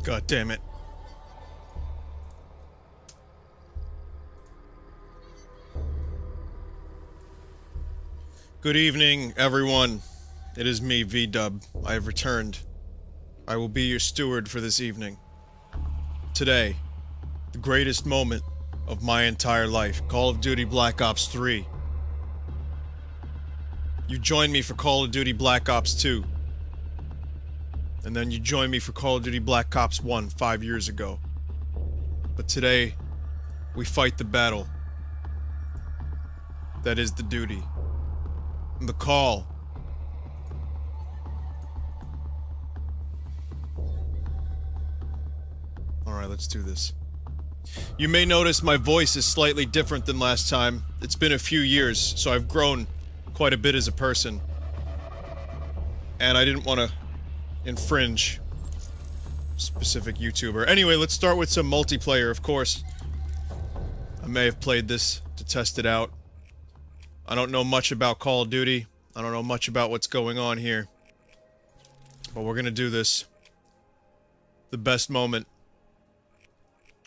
God damn it. Good evening, everyone. It is me, V-Dub. I have returned. I will be your steward for this evening. Today, the greatest moment of my entire life, Call of Duty Black Ops 3. You joined me for Call of Duty Black Ops 2. And then you joined me for Call of Duty Black Ops 1 5 years ago. But today, we fight the battle. That is the duty. And the call. Alright, let's do this. You may notice my voice is slightly different than last time. It's been a few years, so I've grown quite a bit as a person. And I didn't want to infringe specific YouTuber. Anyway, let's start with some multiplayer, of course. I may have played this to test it out. I don't know much about Call of Duty. I don't know much about what's going on here. But we're gonna do this. The best moment.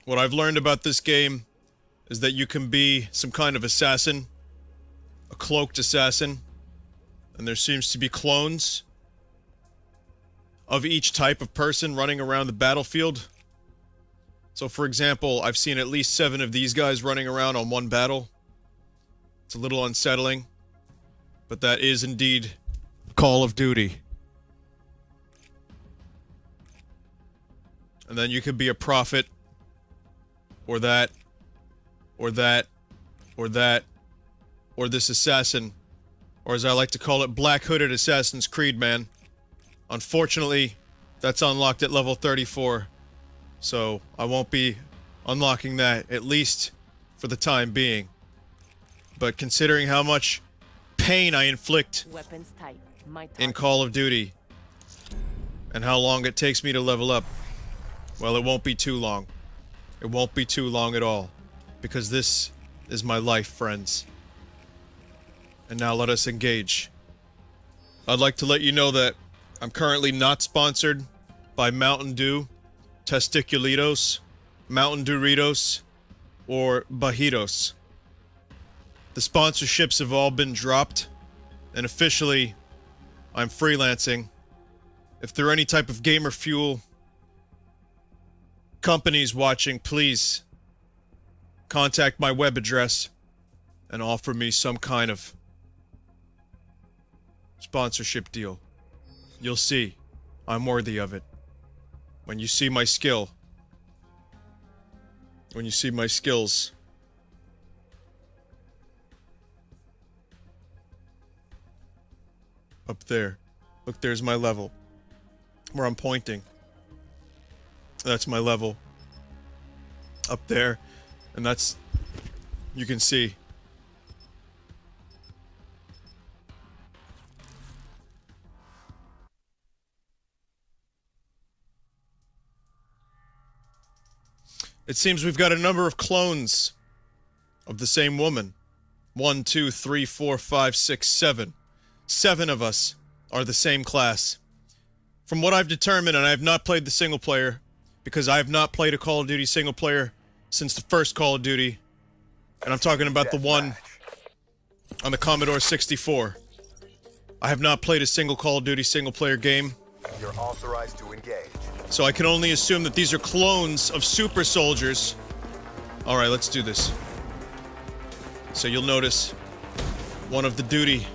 What I've learned about this game is that you can be some kind of assassin. A cloaked assassin. And there seems to be clones of each type of person running around the battlefield. So for example, I've seen at least 7 of these guys running around on one battle. It's a little unsettling, but that is indeed Call of Duty. And then you could be a prophet, or that, or that, or that, or this assassin, or as I like to call it, Black Hooded Assassin's Creed, man. Unfortunately, that's unlocked at level 34, so I won't be unlocking that, at least for the time being. But considering how much pain I inflict in Call of Duty, and how long it takes me to level up, well, it won't be too long. It won't be too long at all, because this is my life, friends. And now let us engage. I'd like to let you know that I'm currently not sponsored by Mountain Dew, Testiculitos, Mountain Doritos, or Bajitos. The sponsorships have all been dropped, and officially, I'm freelancing. If there are any type of gamer fuel companies watching, please contact my web address and offer me some kind of sponsorship deal. You'll see, I'm worthy of it. When you see my skill, when you see my skills, up there. Look, there's my level. Where I'm pointing. That's my level. Up there. And that's... you can see. It seems we've got a number of clones of the same woman. 1, 2, 3, 4, 5, 6, 7. 7 of us are the same class. From what I've determined, and I have not played the single player, because I have not played a Call of Duty single player since the first Call of Duty, and I'm talking about the one on the Commodore 64. I have not played a single Call of Duty single player game. You're authorized to engage. So I can only assume that these are clones of super soldiers. Alright, let's do this. So you'll notice one of the duty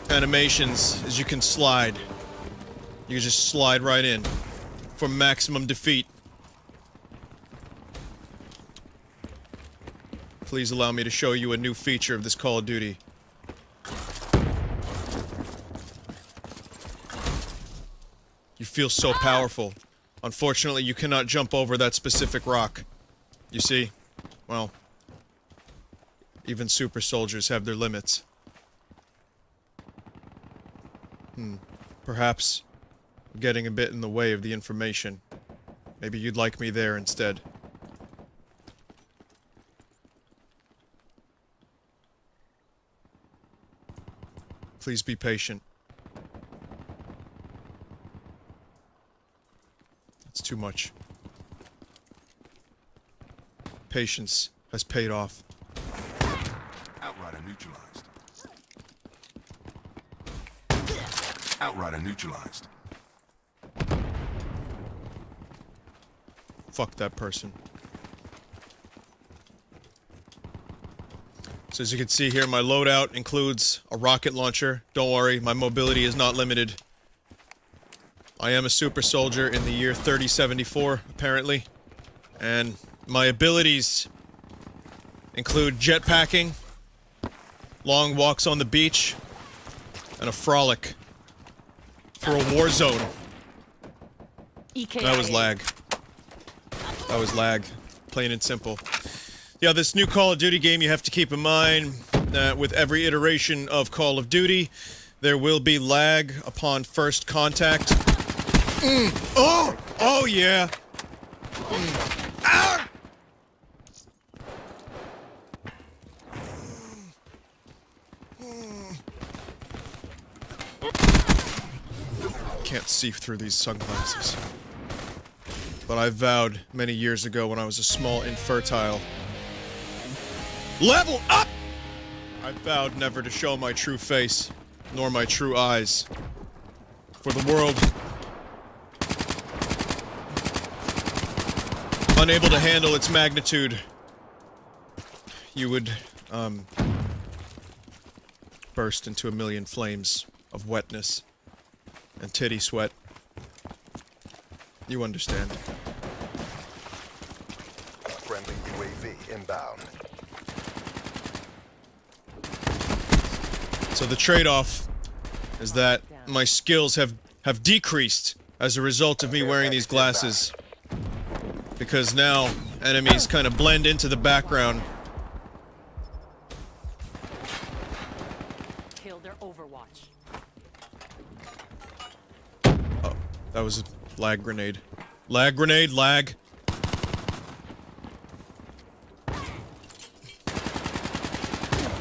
animations is you can slide. You can just slide right in for maximum defeat. Please allow me to show you a new feature of this Call of Duty. You feel so powerful. Unfortunately, you cannot jump over that specific rock. You see? Well, even super soldiers have their limits. Perhaps I'm getting a bit in the way of the information. Maybe you'd like me there instead. Please be patient. too much. Patience has paid off. Outrider neutralized. Outrider neutralized. Fuck that person. So as you can see here, my loadout includes a rocket launcher. Don't worry, my mobility is not limited. I am a super soldier in the year 3074, apparently. And my abilities include jetpacking, long walks on the beach, and a frolic for a war zone. That was lag. That was lag. Plain and simple. Yeah, this new Call of Duty game, you have to keep in mind that with every iteration of Call of Duty, there will be lag upon first contact. Oh! Oh, yeah! Ah! Can't see through these sunglasses. But I vowed many years ago when I was a small infertile. Level up! I vowed never to show my true face, nor my true eyes. For the world, unable to handle its magnitude, you would, burst into a million flames of wetness and titty sweat. You understand. Friendly UAV inbound. So the trade-off is that my skills have decreased as a result of me wearing these glasses. Because now, enemies kind of blend into the background. Kill their Overwatch. Oh, that was a lag grenade. Lag grenade, lag.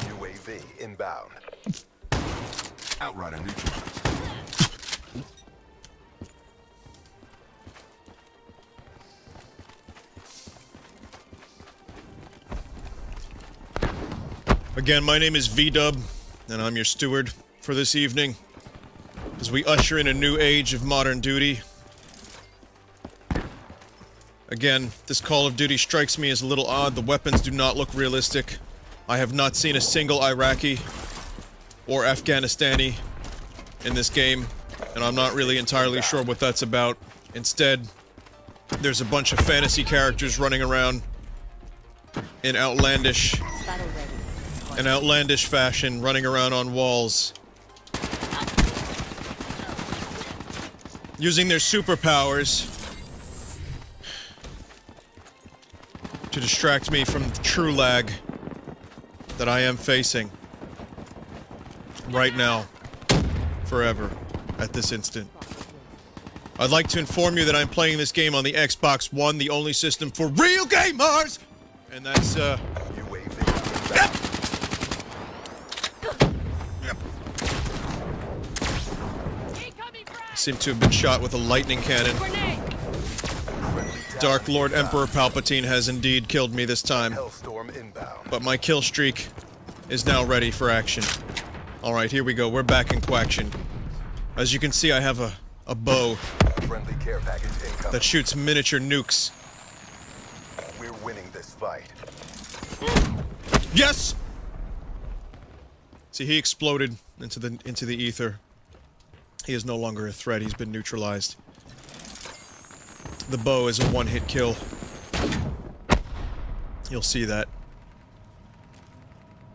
UAV inbound. Outrider neutralized. Again, my name is V-Dub, and I'm your steward for this evening, as we usher in a new age of modern duty. Again, this Call of Duty strikes me as a little odd. The weapons do not look realistic. I have not seen a single Iraqi or Afghanistani in this game, and I'm not really entirely sure what that's about. Instead, there's a bunch of fantasy characters running around in outlandish fashion, running around on walls, using their superpowers to distract me from the true lag that I am facing right now, forever, at this instant. I'd like to inform you that I'm playing this game on the Xbox One, the only system for real gamers! And that's, UAV Yep! I seem to have been shot with a lightning cannon. Dark Lord Emperor Palpatine has indeed killed me this time. Hellstorm inbound. But my kill streak is now ready for action. Alright, here we go. We're back in quaction. As you can see, I have a bow Friendly care package incoming. that shoots miniature nukes. We're winning this fight. Yes! See, he exploded into the ether. He is no longer a threat. He's been neutralized. The bow is a one-hit kill. You'll see that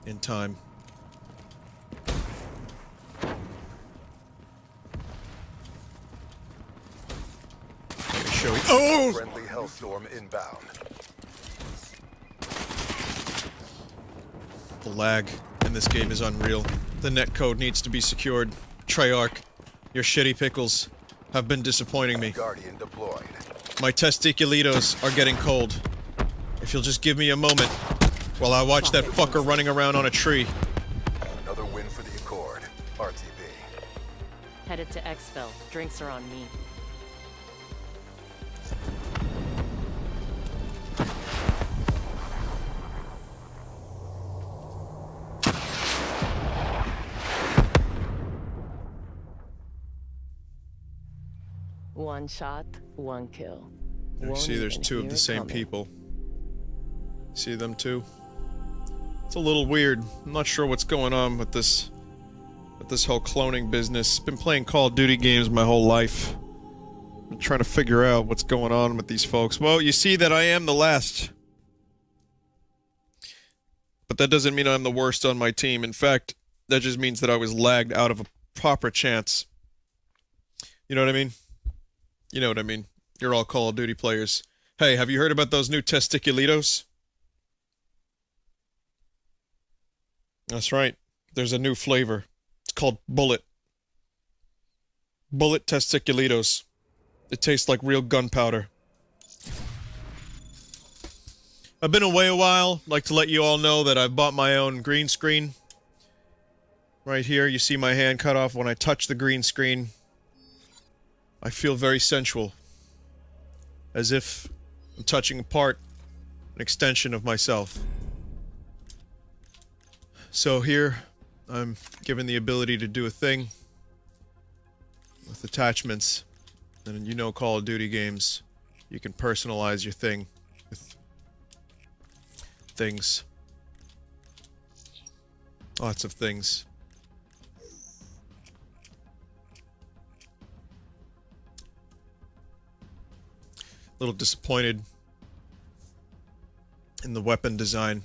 in time. Let me show you. Oh! Friendly Hellstorm inbound. The lag in this game is unreal. The netcode needs to be secured. Treyarch, your shitty pickles have been disappointing me. Guardian deployed. My testiculitos are getting cold. If you'll just give me a moment while I watch that fucker running around on a tree. Another win for the Accord. RTB. Headed to Exfil. Drinks are on me. One shot, one kill. You see there's two of the same people. See them two? It's a little weird. I'm not sure what's going on with this whole cloning business. Been playing Call of Duty games my whole life. I'm trying to figure out what's going on with these folks. Well, you see that I am the last. But that doesn't mean I'm the worst on my team. In fact, that just means that I was lagged out of a proper chance. You know what I mean? You know what I mean. You're all Call of Duty players. Hey, have you heard about those new testiculitos? That's right. There's a new flavor. It's called Bullet. Bullet testiculitos. It tastes like real gunpowder. I've been away a while. Like to let you all know that I've bought my own green screen. Right here, you see my hand cut off. When I touch the green screen, I feel very sensual. As if I'm touching a part, an extension of myself. So here, I'm given the ability to do a thing with attachments. And you know Call of Duty games, you can personalize your thing with things. Lots of things. A little disappointed in the weapon design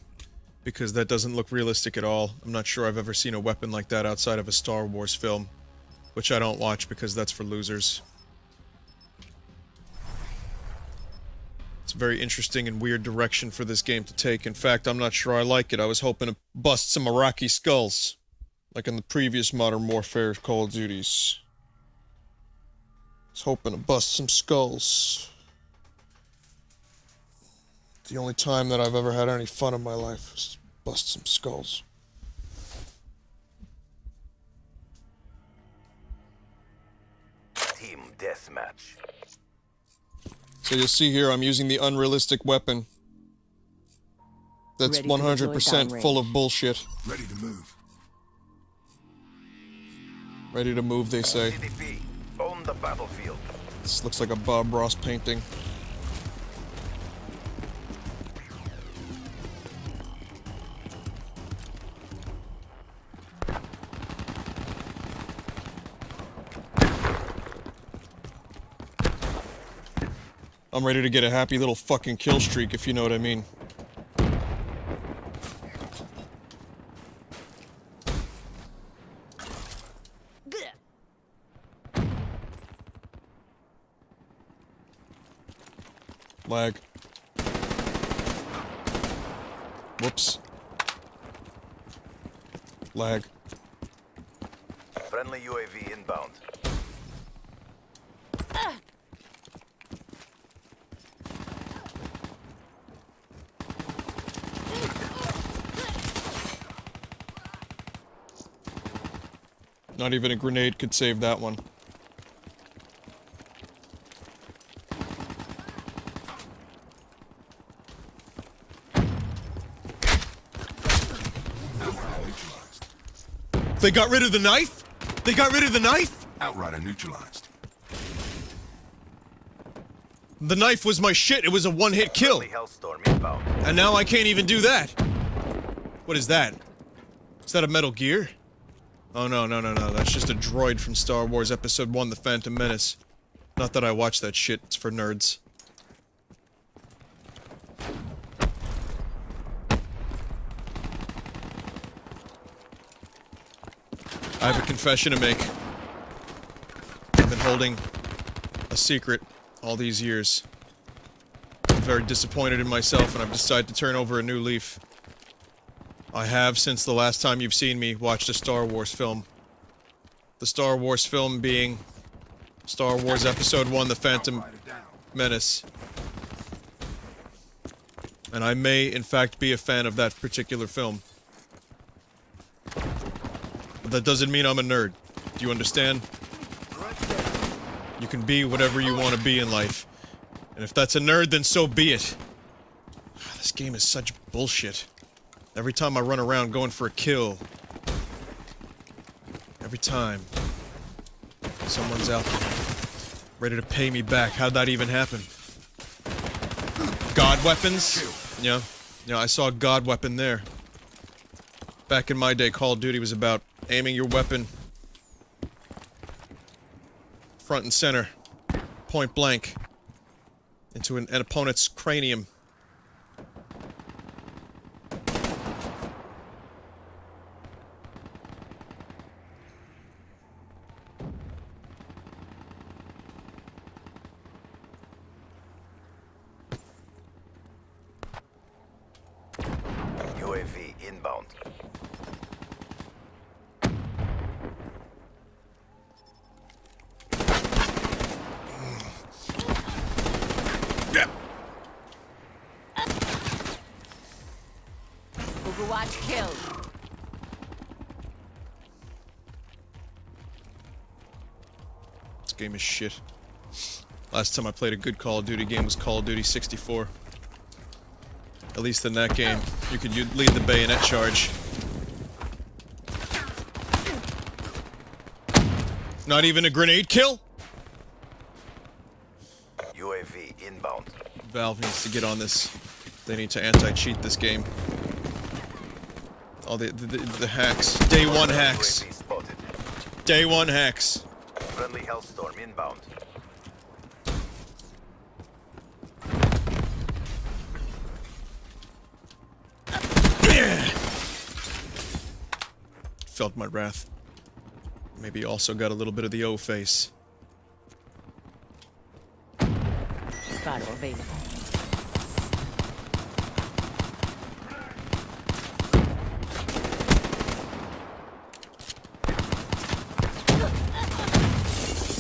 because that doesn't look realistic at all. I'm not sure I've ever seen a weapon like that outside of a Star Wars film, which I don't watch because that's for losers. It's a very interesting and weird direction for this game to take. In fact, I'm not sure I like it. I was hoping to bust some Iraqi skulls, like in the previous Modern Warfare Call of Duties. I was hoping to bust some skulls. It's the only time that I've ever had any fun in my life, is to bust some skulls. Team deathmatch. So you'll see here, I'm using the unrealistic weapon. That's 100% full of bullshit. Ready to move. Ready to move, they say. CDP, own the battlefield. This looks like a Bob Ross painting. I'm ready to get a happy little fucking kill streak, if you know what I mean. Lag. Whoops. Lag. Friendly UAV inbound. Not even a grenade could save that one. They got rid of the knife? They got rid of the knife? Outrider neutralized. The knife was my shit. It was a one-hit kill. Friendly Hellstorm inbound. And now I can't even do that. What is that? Is that a Metal Gear? Oh, no. That's just a droid from Star Wars Episode 1, The Phantom Menace. Not that I watch that shit. It's for nerds. I have a confession to make. I've been holding a secret all these years. I'm very disappointed in myself, and I've decided to turn over a new leaf. I have, since the last time you've seen me, watched a Star Wars film. The Star Wars film being Star Wars Episode 1, The Phantom Menace. And I may, in fact, be a fan of that particular film. But that doesn't mean I'm a nerd. Do you understand? You can be whatever you want to be in life. And if that's a nerd, then so be it. This game is such bullshit. Every time I run around going for a kill. Every time. Someone's out there. Ready to pay me back. How'd that even happen? God weapons? Yeah. Yeah, I saw a god weapon there. Back in my day, Call of Duty was about aiming your weapon front and center, point blank, into an opponent's cranium. UAV inbound. Overwatch kill. This game is shit. Last time I played a good Call of Duty game was Call of Duty 64. At least in that game, you could lead the bayonet charge. Not even a grenade kill? UAV inbound. Valve needs to get on this. They need to anti-cheat this game. All the hacks. Day one hacks. UAV spotted. Day one hacks. Friendly Hellstorm inbound. Felt my wrath. Maybe also got a little bit of the O face. Battle available.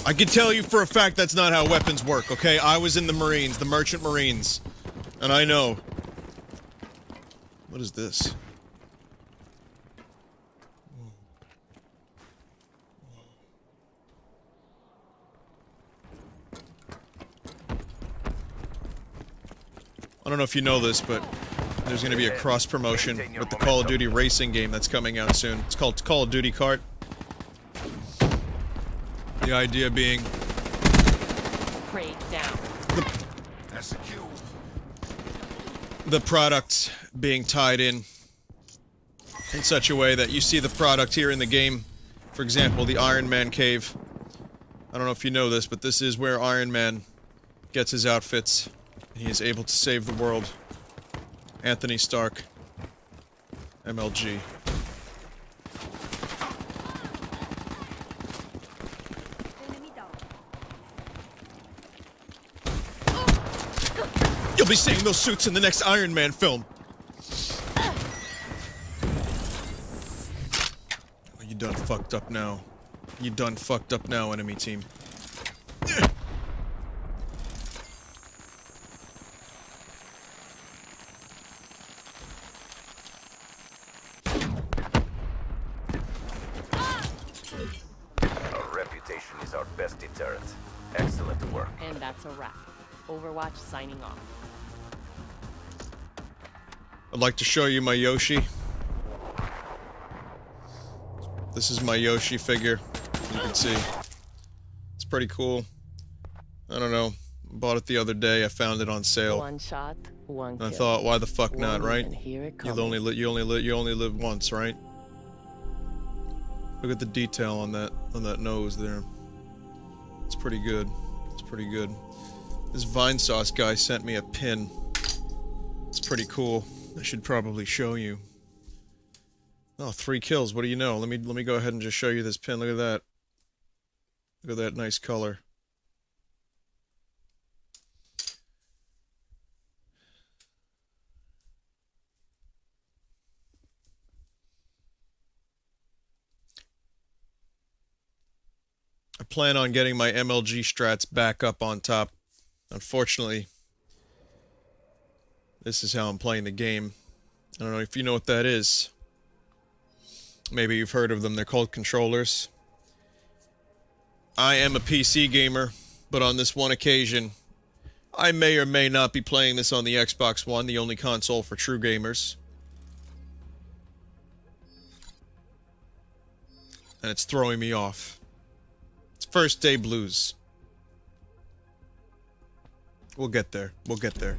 I can tell you for a fact that's not how weapons work, okay? I was in the Marines, the Merchant Marines. And I know. What is this? I don't know if you know this, but there's going to be a cross-promotion with the Call of Duty racing game that's coming out soon. It's called Call of Duty Kart. The idea being... Break down. That's a kill. the product being tied in such a way that you see the product here in the game. For example, the Iron Man cave. I don't know if you know this, but this is where Iron Man gets his outfits. He is able to save the world. Anthony Stark. MLG. You'll be seeing those suits in the next Iron Man film. You done fucked up now. You done fucked up now, enemy team. Our reputation is our best deterrent. Excellent work. And that's a wrap. Overwatch signing off. I'd like to show you my Yoshi. This is my Yoshi figure, you can see. It's pretty cool. I don't know. Bought it the other day. I found it on sale. One shot, one And kill. I thought, why the fuck not, right? And here it You comes. only live once, right? Look at the detail on that nose there. It's pretty good. It's pretty good. This Vinesauce guy sent me a pin. It's pretty cool. I should probably show you. Oh, 3 kills. What do you know? Let me go ahead and just show you this pin. Look at that. Look at that nice color. I plan on getting my MLG strats back up on top. Unfortunately, this is how I'm playing the game. I don't know if you know what that is. Maybe you've heard of them. They're called controllers. I am a PC gamer, but on this one occasion, I may or may not be playing this on the Xbox One, the only console for true gamers. And it's throwing me off. It's first day blues. We'll get there. We'll get there.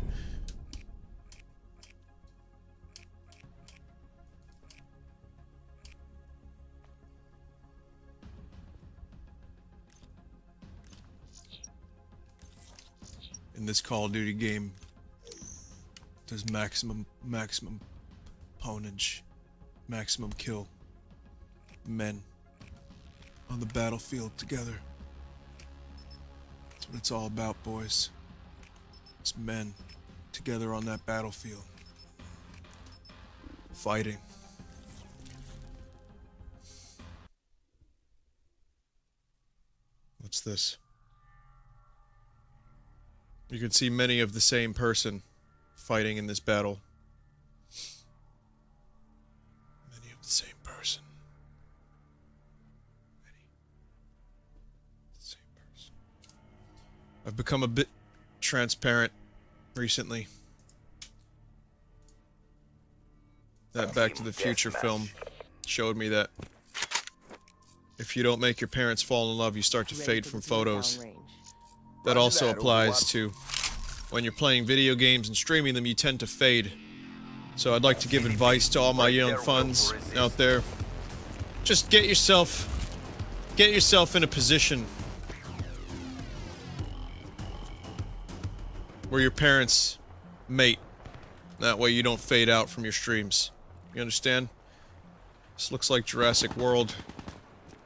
In this Call of Duty game, there's maximum ponage, maximum kill. Men on the battlefield together. That's what it's all about, boys. It's men together on that battlefield. Fighting. What's this? You can see many of the same person fighting in this battle. Many of the same person. Many. The same person. I've become a bit transparent recently. That Back to the Future film showed me that if you don't make your parents fall in love, you start to fade from photos. That also applies to when you're playing video games and streaming them, you tend to fade. So I'd like to give advice to all my young funds out there. Just get yourself in a position where your parents mate. That way you don't fade out from your streams. You understand? This looks like Jurassic World.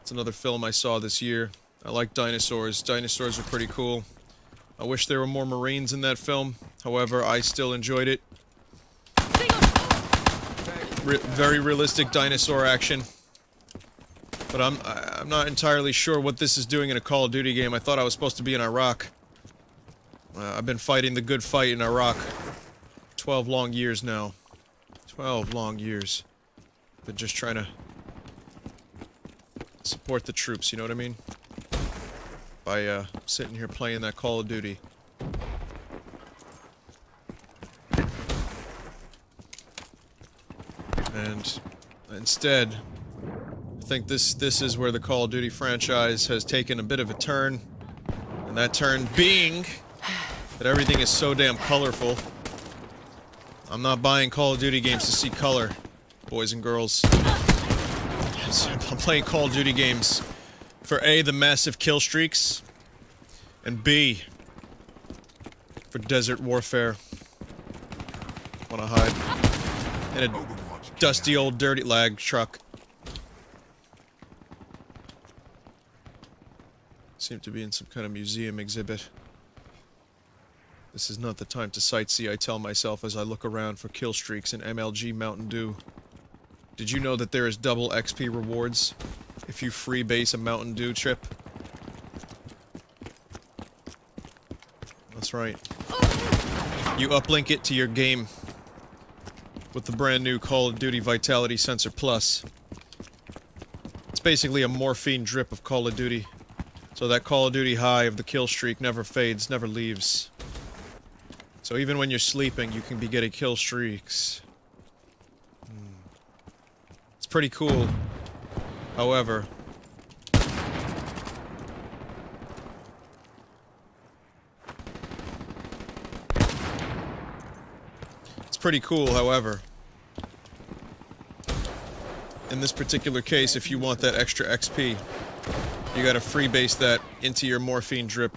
It's another film I saw this year. I like dinosaurs. Dinosaurs are pretty cool. I wish there were more Marines in that film. However, I still enjoyed it. Very realistic dinosaur action. But I'm not entirely sure what this is doing in a Call of Duty game. I thought I was supposed to be in Iraq. I've been fighting the good fight in Iraq. 12 long years now. 12 long years. Been just trying to support the troops, you know what I mean? By sitting here playing that Call of Duty. And instead, I think this is where the Call of Duty franchise has taken a bit of a turn. And that turn being that everything is so damn colorful. I'm not buying Call of Duty games to see color, boys and girls. I'm playing Call of Duty games for A, the massive kill streaks, and B, for desert warfare. Wanna hide in a dusty old dirty lag truck. Seem to be in some kind of museum exhibit. This is not the time to sightsee, I tell myself as I look around for kill streaks in MLG Mountain Dew. Did you know that there is double XP rewards if you freebase a Mountain Dew trip? That's right. You uplink it to your game with the brand new Call of Duty Vitality Sensor Plus. It's basically a morphine drip of Call of Duty. So that Call of Duty high of the kill streak never fades, never leaves. So even when you're sleeping, you can be getting kill streaks. It's pretty cool. However, in this particular case, if you want that extra XP, you gotta freebase that into your morphine drip,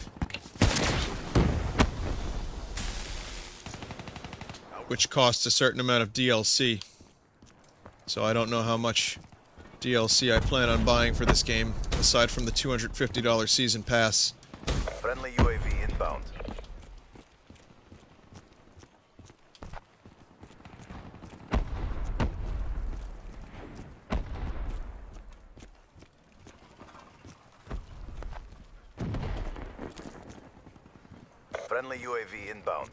which costs a certain amount of DLC. So I don't know how much DLC I plan on buying for this game, aside from the $250 season pass. Friendly UAV inbound. Friendly UAV inbound.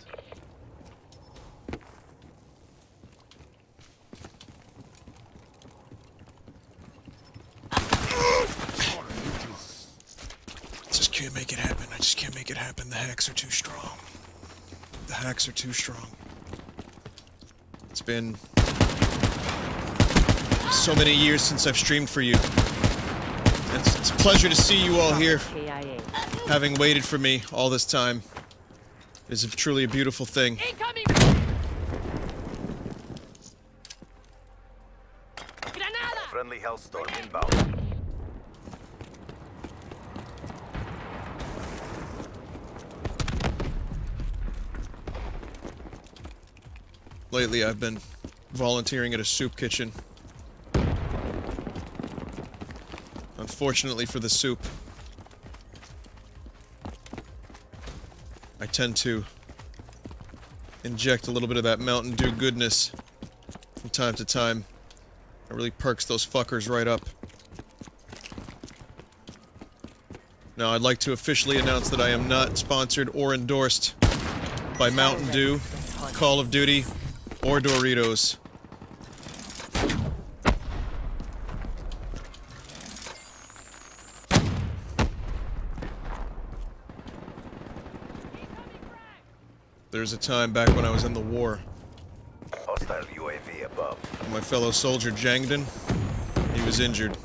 Just can't make it happen. I just can't make it happen. The hacks are too strong. The hacks are too strong. It's been so many years since I've streamed for you. It's a pleasure to see you all here, having waited for me all this time. is truly a beautiful thing. Incoming! Granada! Friendly Hellstorm inbound. Lately, I've been volunteering at a soup kitchen. Unfortunately for the soup, I tend to inject a little bit of that Mountain Dew goodness from time to time. It really perks those fuckers right up. Now, I'd like to officially announce that I am not sponsored or endorsed by Mountain Dew, Call of Duty, or Doritos. There's a time back when I was in the war. Hostile UAV above. My fellow soldier Jangden, he was injured.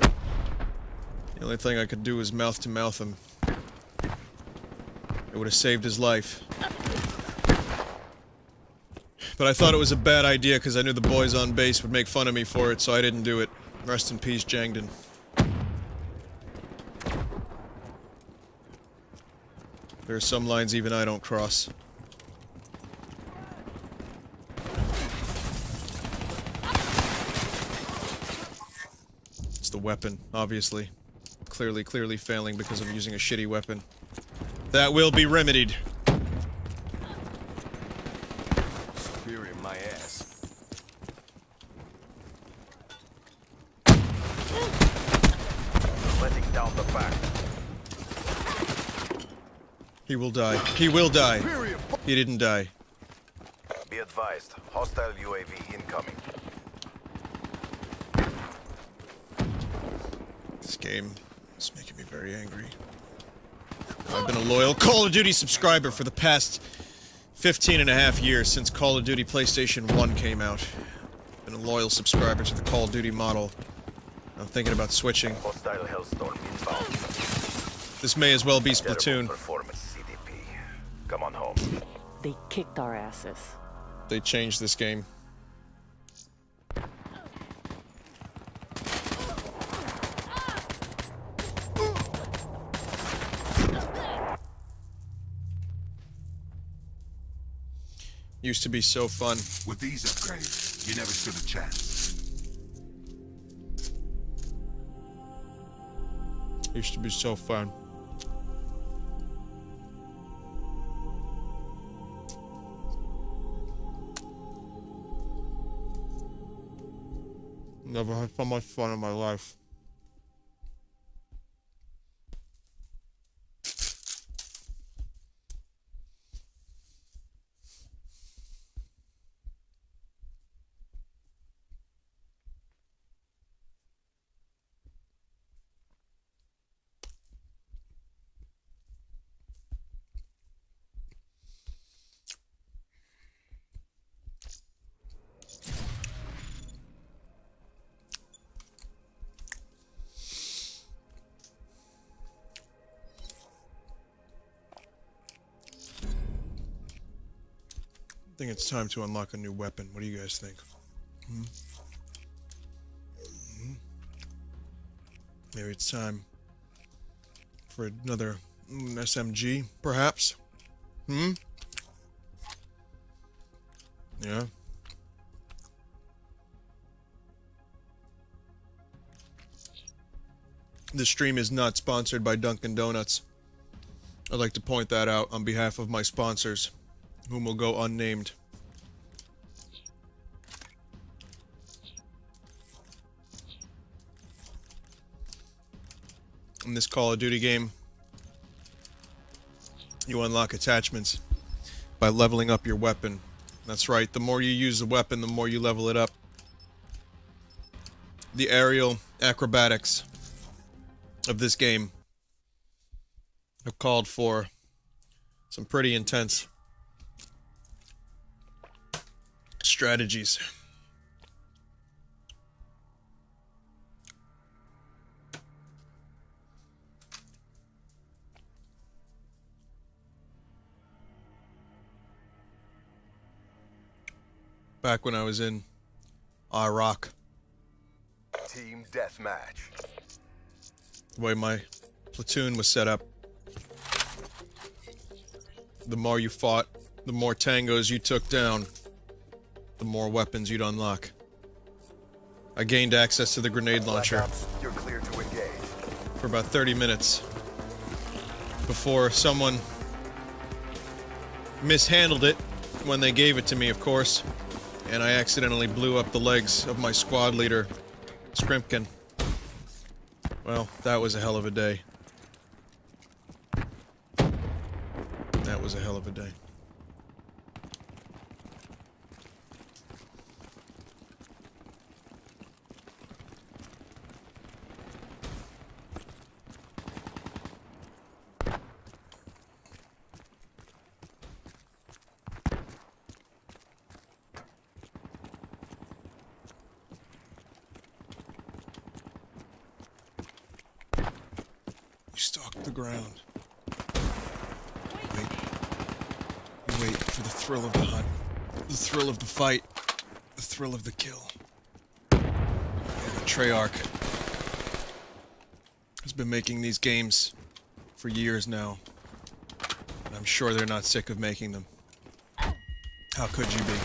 The only thing I could do was mouth to mouth him. It would have saved his life. But I thought it was a bad idea because I knew the boys on base would make fun of me for it, so I didn't do it. Rest in peace, Jangden. There are some lines even I don't cross. It's the weapon, obviously. Clearly failing because I'm using a shitty weapon. That will be remedied. Superior my ass. Letting down the back. He will die. He will die. He didn't die. Be advised, hostile UAV incoming. This game is making me very angry. I've been a loyal Call of Duty subscriber for the past 15 and a half years since Call of Duty PlayStation 1 came out. Been a loyal subscriber to the Call of Duty model. I'm thinking about switching. Hostile Hellstorm inbound. This may as well be Terrible Splatoon. performance, CDP. Come on home. They kicked our asses. They changed this game. Used to be so fun. With these upgrades, you never stood a chance. Used to be so fun. Never had so much fun in my life. I think it's time to unlock a new weapon. What do you guys think? Maybe it's time for another SMG, perhaps? Yeah. This stream is not sponsored by Dunkin' Donuts. I'd like to point that out on behalf of my sponsors, whom will go unnamed. In this Call of Duty game, you unlock attachments by leveling up your weapon. That's right, the more you use the weapon, the more you level it up. The aerial acrobatics of this game have called for some pretty intense strategies. Back when I was in Iraq. Team deathmatch. The way my platoon was set up. The more you fought, the more tangos you took down, the more weapons you'd unlock. I gained access to the grenade launcher Black Ops, you're clear to engage. for about 30 minutes before someone mishandled it when they gave it to me, of course, and I accidentally blew up the legs of my squad leader, Skrimpkin. Well, that was a hell of a day. That was a hell of a day. You stalk the ground. You wait for the thrill of the hunt, the thrill of the fight, the thrill of the kill. And the Treyarch has been making these games for years now, and I'm sure they're not sick of making them. How could you be?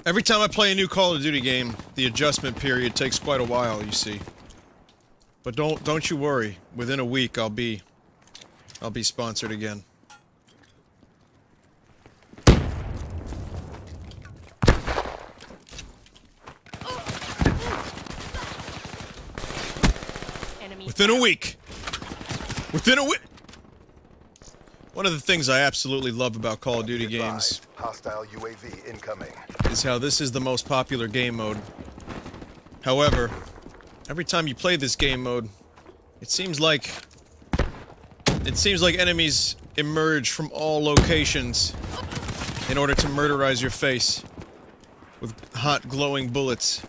Every time I play a new Call of Duty game, the adjustment period takes quite a while, you see. But don't you worry. Within a week, I'll be sponsored again. Within a week. Within a week. One of the things I absolutely love about Call of Duty games Hostile UAV incoming. is how this is the most popular game mode. However, every time you play this game mode, it seems like enemies emerge from all locations in order to murderize your face with hot glowing bullets.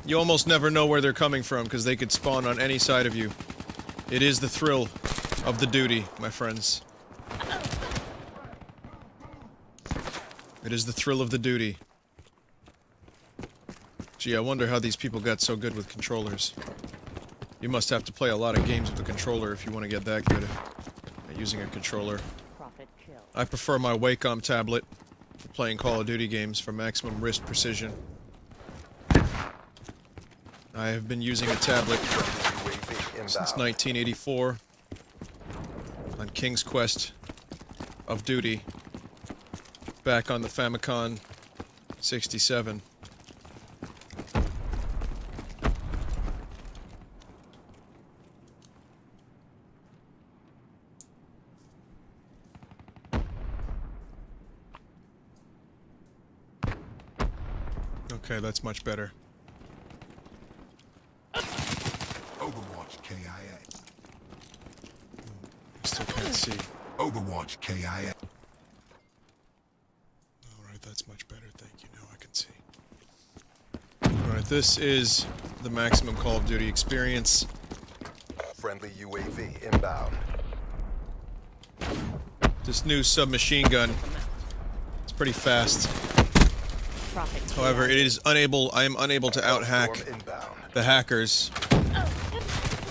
You almost never know where they're coming from because they could spawn on any side of you. It is the thrill of the duty, my friends. It is the thrill of the duty. Gee, I wonder how these people got so good with controllers. You must have to play a lot of games with a controller if you want to get that good at using a controller. I prefer my Wacom tablet for playing Call of Duty games for maximum wrist precision. I have been using a tablet since 1984 on King's Quest of Duty back on the Famicom 67. Okay, that's much better. Overwatch KIA. Still can't see. Overwatch KIA. Alright, that's much better. Thank you. Now I can see. Alright, this is the maximum Call of Duty experience. Friendly UAV inbound. This new submachine gun is pretty fast. However, I am unable to out-hack the hackers.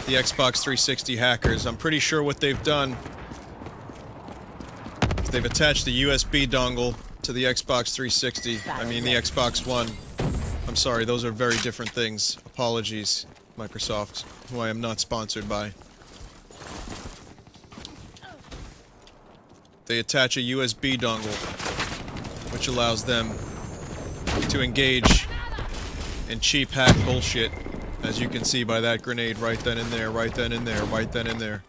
The Xbox 360 hackers. I'm pretty sure what they've done is they've attached the USB dongle to the Xbox 360. I mean the Xbox One. I'm sorry, those are very different things. Apologies, Microsoft, who I am not sponsored by. They attach a USB dongle, which allows them to engage in cheap hack bullshit, as you can see by that grenade right then and there, right then and there, right then and there.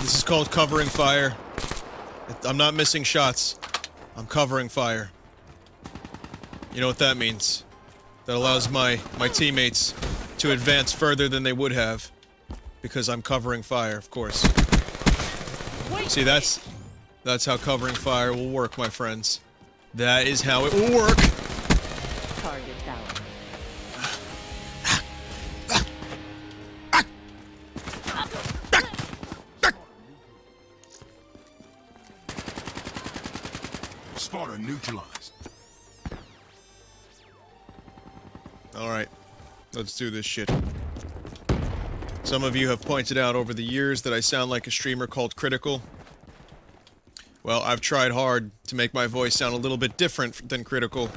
This is called covering fire. I'm not missing shots. I'm covering fire. You know what that means? That allows my teammates to advance further than they would have. Because I'm covering fire, of course. See, that's how covering fire will work, my friends. That is how it will work. Target down. Spotter neutralized. Alright, let's do this shit. Some of you have pointed out over the years that I sound like a streamer called Critical. Well, I've tried hard to make my voice sound a little bit different than Critical.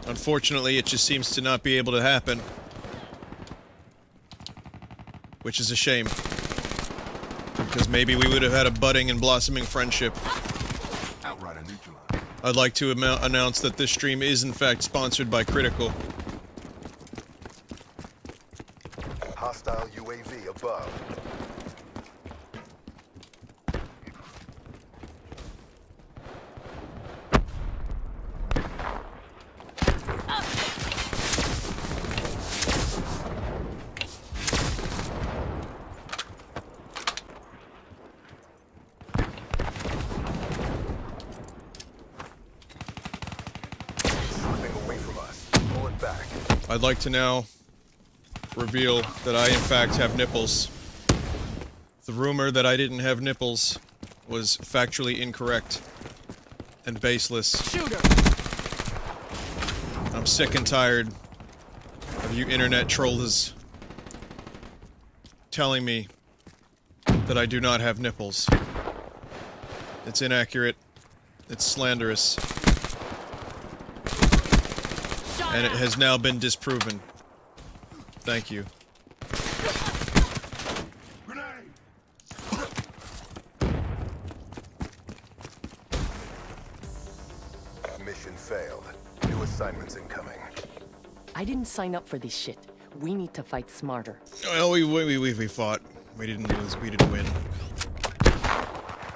Unfortunately, it just seems to not be able to happen. Which is a shame. Because maybe we would have had a budding and blossoming friendship. Outrider neutralized. I'd like to announce that this stream is in fact sponsored by Critical. Hostile UAV above. Slipping away from us. Pull it back. I'd like to now reveal that I in fact have nipples. The rumor that I didn't have nipples was factually incorrect and baseless. Shooter. I'm sick and tired of you internet trolls telling me that I do not have nipples. It's inaccurate. It's slanderous. And it has now been disproven. Thank you. Grenade! Mission failed. New assignments incoming. I didn't sign up for this shit. We need to fight smarter. Well, we fought. We didn't lose. We didn't win.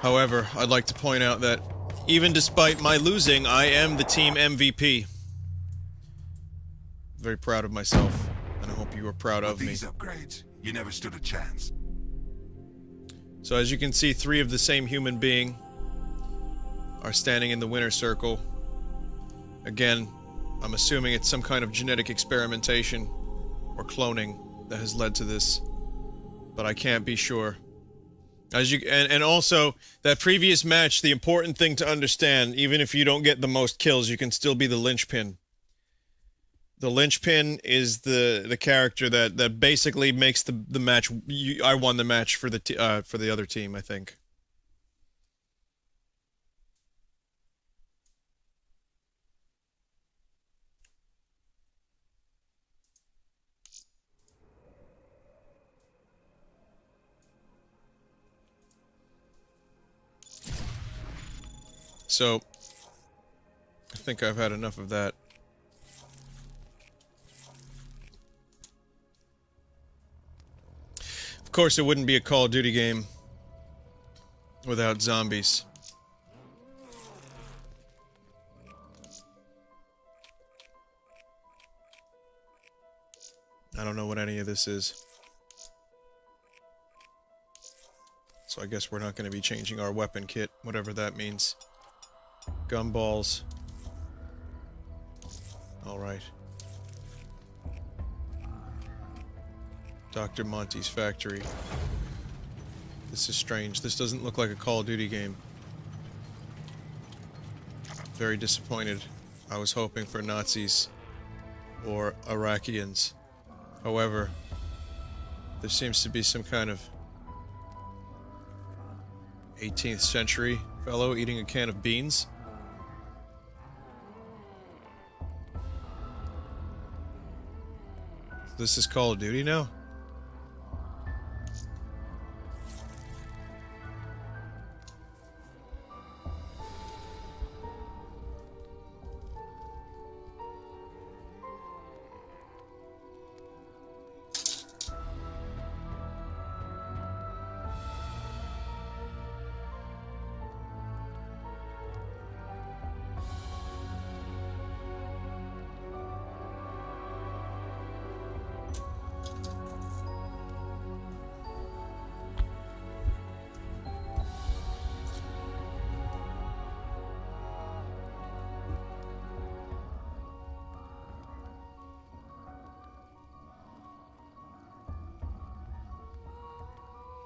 However, I'd like to point out that even despite my losing, I am the team MVP. Very proud of myself, and I hope you are proud of me. These upgrades, you never stood a chance. So as you can see, 3 of the same human being are standing in the winner circle. Again, I'm assuming it's some kind of genetic experimentation or cloning that has led to this, but I can't be sure. As you and also that previous match, the important thing to understand, even if you don't get the most kills, you can still be the linchpin. The linchpin is the character that basically makes the match. I won the match for the other team, I think. So, I think I've had enough of that. Of course, it wouldn't be a Call of Duty game without zombies. I don't know what any of this is. So I guess we're not going to be changing our weapon kit, whatever that means. Gumballs. Alright. Dr. Monty's factory. This is strange. This doesn't look like a Call of Duty game. Very disappointed. I was hoping for Nazis or Iraqians. However, there seems to be some kind of 18th century fellow eating a can of beans. This is Call of Duty now?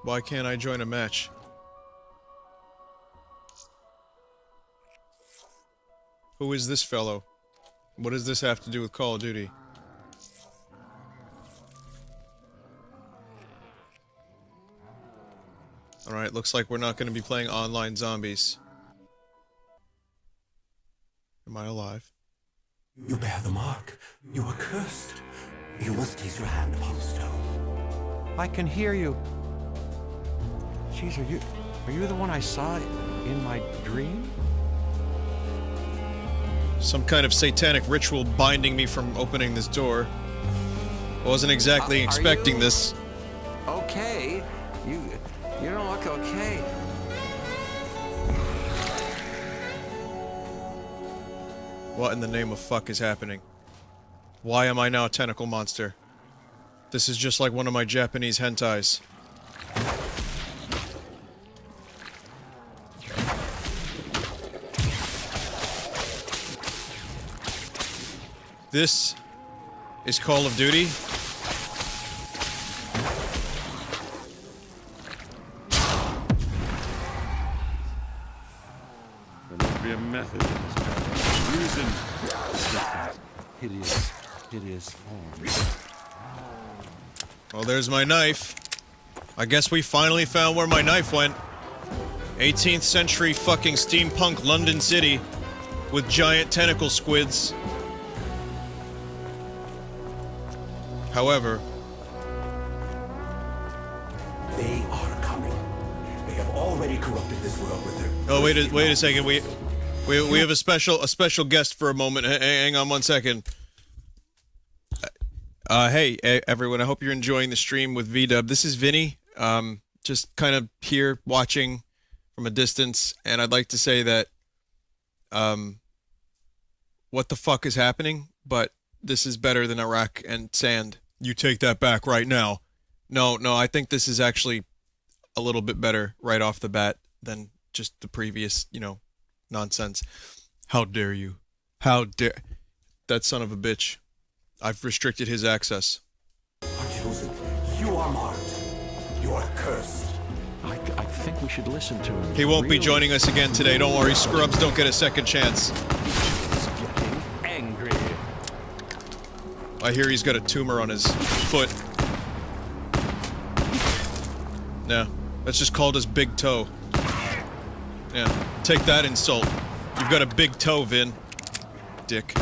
Why can't I join a match? Who is this fellow? What does this have to do with Call of Duty? Alright, looks like we're not going to be playing online zombies. Am I alive? You bear the mark. You are cursed. You must place your hand upon the stone. I can hear you. Jeez, are you the one I saw in my dream? Some kind of satanic ritual binding me from opening this door. I wasn't exactly expecting this. Okay. You don't look okay. What in the name of fuck is happening? Why am I now a tentacle monster? This is just like one of my Japanese hentais. This is Call of Duty. There must be a method to this madness. Using hideous form. Well, there's my knife. I guess we finally found where my knife went. 18th century fucking steampunk London City with giant tentacle squids. However, They are coming. They have already corrupted this world with their... oh wait a second. We have a special guest for a moment. Hang on one second. Hey everyone. I hope you're enjoying the stream with VDub. This is Vinny. Just kind of here watching from a distance, and I'd like to say that what the fuck is happening? But this is better than Iraq and sand. You take that back right now. No, I think this is actually a little bit better right off the bat than just the previous, nonsense. How dare you? How dare... That son of a bitch. I've restricted his access. Are chosen. You are marked. You are cursed. I think we should listen to him. He won't be joining us again today. Don't worry, scrubs don't get a second chance. He's getting angry. I hear he's got a tumor on his foot. Nah, that's just called his big toe. Yeah, take that insult. You've got a big toe, Vin. Dick.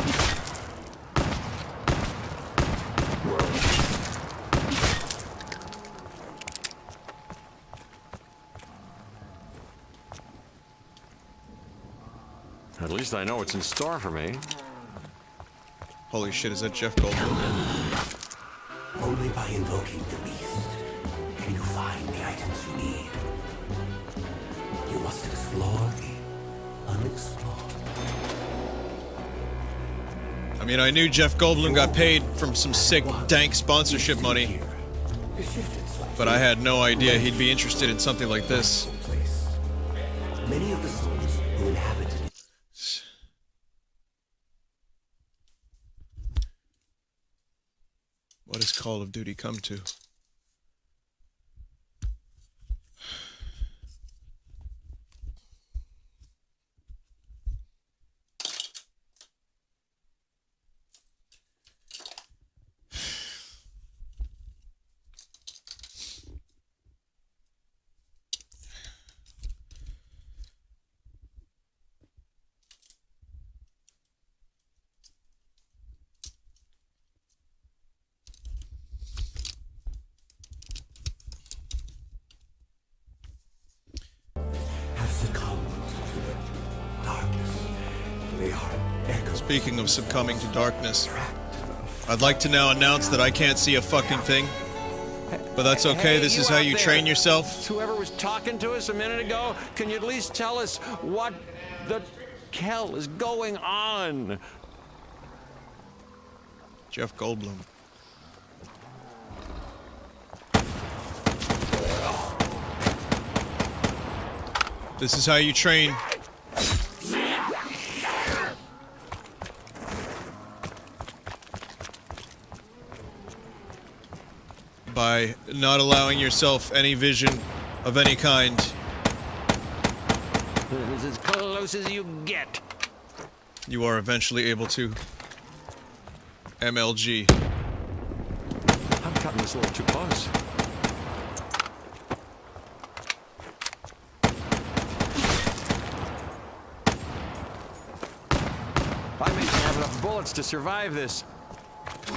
At least I know what's in store for me. Holy shit, is that Jeff Goldblum? Only by invoking the beast can you find the items you need. You must explore the unexplored. I mean, I knew Jeff Goldblum got paid from some sick, dank sponsorship money, but I had no idea he'd be interested in something like this. Many of the souls who inhabited What has Call of Duty come to? have succumbed to the darkness. They are echoes. Speaking of succumbing to darkness, I'd like to now announce that I can't see a fucking thing. But that's okay, Hey, this is you how out you there. train yourself. Whoever was talking to us a minute ago, can you at least tell us what the hell is going on? Jeff Goldblum. This is how you train. By not allowing yourself any vision of any kind. It is as close as you get. You are eventually able to MLG. I'm cutting this a little too close. I may not have enough bullets to survive this.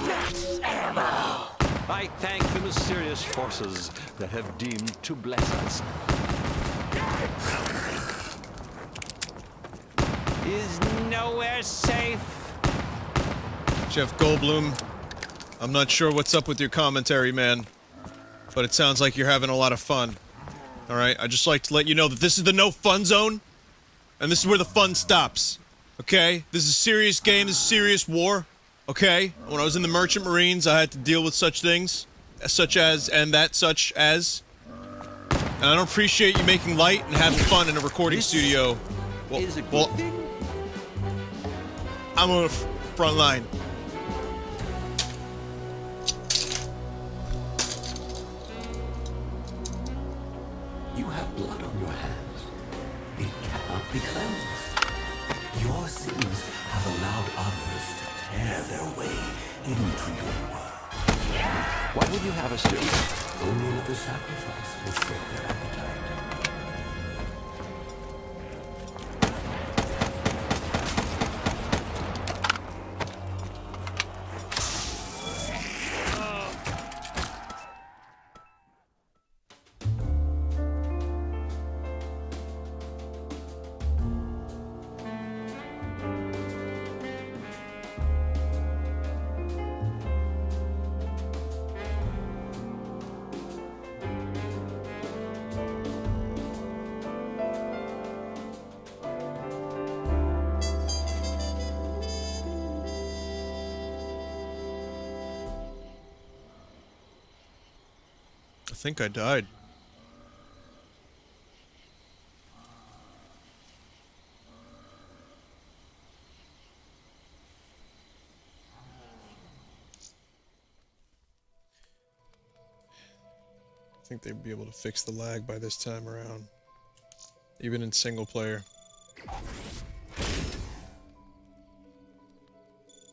Max ammo! I thank the mysterious forces that have deemed to bless us. Is nowhere safe. Jeff Goldblum, I'm not sure what's up with your commentary, man, but it sounds like you're having a lot of fun. Alright, I'd just like to let you know that this is the no fun zone, and this is where the fun stops. Okay? This is a serious game, this is serious war. Okay? When I was in the Merchant Marines, I had to deal with such things, such as, and that such as. And I don't appreciate you making light and having fun in a recording studio. Is a good thing? I'm on the front line. You have blood on your hands. It cannot be cleansed. Your sins have allowed others to tear their way into your world. What would you have us do? Only another sacrifice will fill their appetite. I think I died. I think they'd be able to fix the lag by this time around. Even in single player.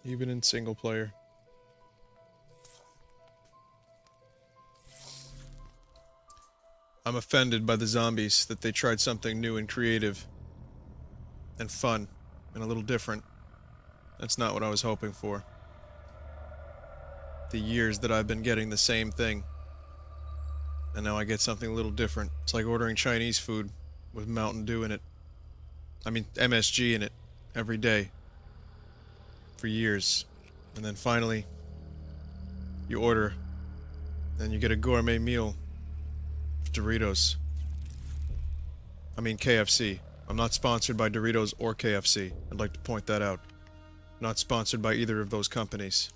Even in single player. I'm offended by the zombies that they tried something new and creative and fun and a little different. That's not what I was hoping for. The years that I've been getting the same thing. And now I get something a little different. It's like ordering Chinese food with Mountain Dew in it. I mean, MSG in it every day. For years. And then finally, you order. And you get a gourmet meal. Doritos. I mean KFC. I'm not sponsored by Doritos or KFC. I'd like to point that out. Not sponsored by either of those companies.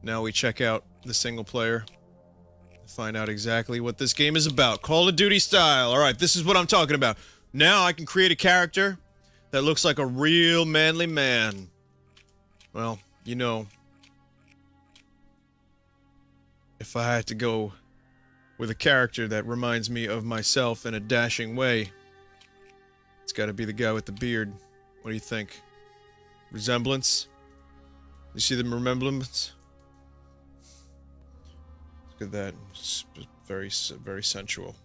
Now we check out the single player. Find out exactly what this game is about. Call of Duty style. Alright, this is what I'm talking about. Now I can create a character that looks like a real manly man. Well, you know, if I had to go with a character that reminds me of myself in a dashing way, it's gotta be the guy with the beard. What do you think? Resemblance? You see the resemblance? Look at that. It's very, very sensual.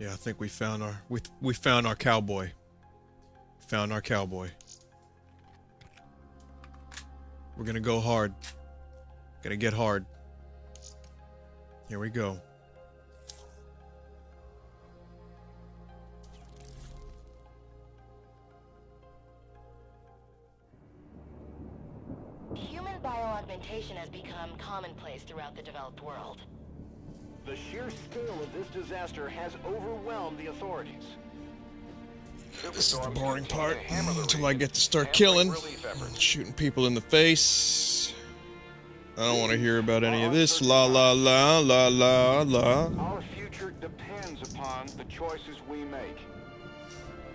Yeah, I think we found our we found our cowboy. Found our cowboy. We're gonna go hard. Gonna get hard. Here we go. Human bioaugmentation has become commonplace throughout the developed world. The sheer scale of this disaster has overwhelmed the authorities. This is the boring part until I get to start killing, shooting people in the face. I don't want to hear about any of this. La la la la la la. Our future depends upon the choices we make.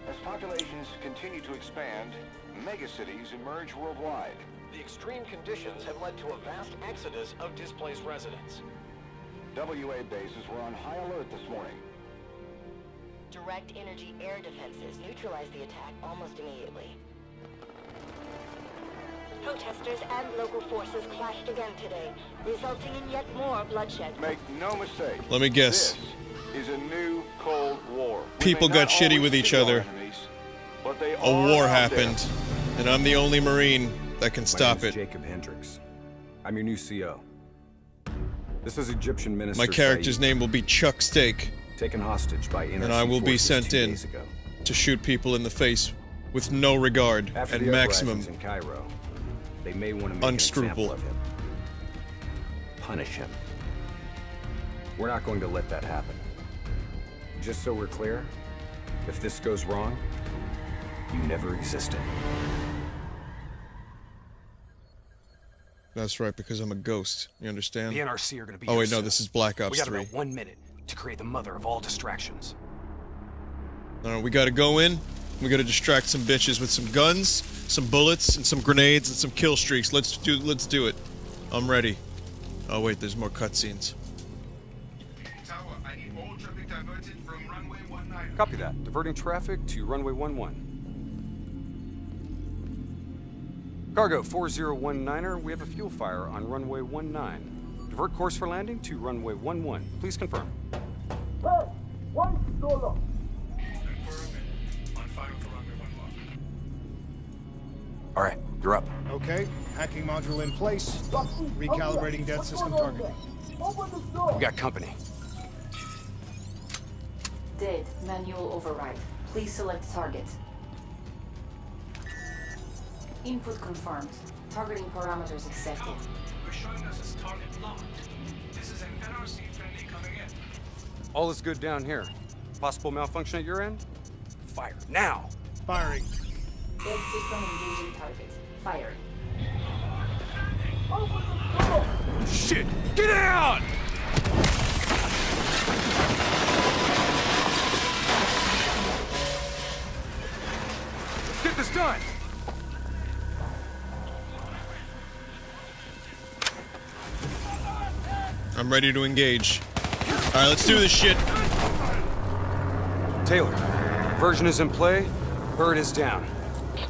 As populations continue to expand, Megacities emerge worldwide. The extreme conditions have led to a vast exodus of displaced residents. WA bases were on high alert this morning. Direct energy air defenses neutralized the attack almost immediately. Protesters and local forces clashed again today, resulting in yet more bloodshed. Make no mistake. Let me guess. This is a new Cold War. People got shitty with each other. A war happened, and I'm the only Marine that can stop it. Jacob Hendricks. I'm your new CO. This is Egyptian Minister. My character's name will be Chuck Steak, taken hostage by NRC and I will be forces sent 2 in days ago. to shoot people in the face with no regard After and the maximum uprisings in Cairo, they may want to make an unscruple. example of him. Punish him. We're not going to let that happen. Just so we're clear, if this goes wrong, you never existed. That's right, because I'm a ghost. You understand? The NRC are going to be Oh here wait, no, soon. this is Black Ops We got 3. about 1 minute to create the mother of all distractions. We gotta go in. We gotta distract some bitches with some guns, some bullets, and some grenades, and some kill streaks. Let's do it. I'm ready. Oh wait, there's more cutscenes. Tower, I need all traffic diverted from runway 19. Copy that. Diverting traffic to runway 11. Cargo 4019er, we have a fuel fire on runway 19. Divert course for landing to runway 11. Please confirm. All right, you're up. Okay, hacking module in place. Recalibrating dead system targeting. We got company. Dead. Manual override. Please select target. Input confirmed. Targeting parameters accepted. We're showing us as target locked. This is an NRC friendly coming in. All is good down here. Possible malfunction at your end? Fire now! Firing. Dead system engaging target. Firing. Shit! Get out! Let's get this done! I'm ready to engage. Alright, let's do this shit. Taylor, version is in play. Bird is down.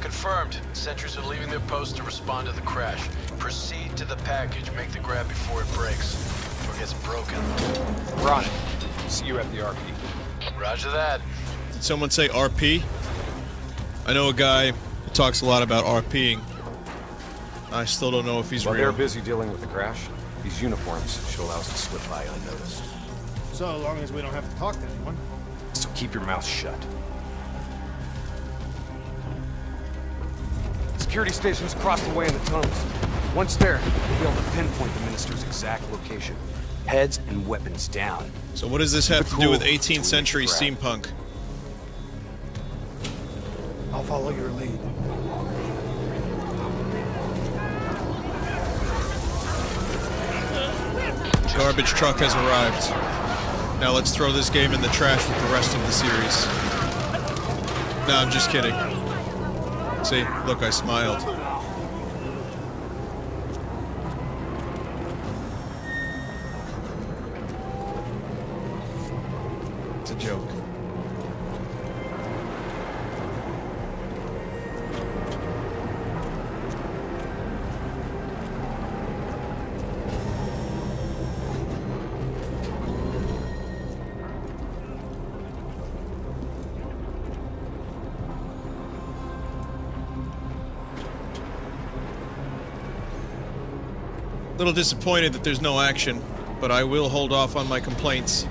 Confirmed. Sentries are leaving their post to respond to the crash. Proceed to the package. Make the grab before it breaks. Or gets broken. We're on it. See you at the RP. Roger that. Did someone say RP? I know a guy who talks a lot about RPing. I still don't know if he's While real. they're busy dealing with the crash, these uniforms should allow us to slip by unnoticed. So long as we don't have to talk to anyone. So keep your mouth shut. Security stations across the way in the tunnels. Once there, we'll be able to pinpoint the minister's exact location. Heads and weapons down. So what does this have to do with 18th century steampunk? I'll follow your lead. Garbage truck has arrived. Now let's throw this game in the trash with the rest of the series. No, I'm just kidding. See, look, I smiled. It's a joke. A little disappointed that there's no action, but I will hold off on my complaints.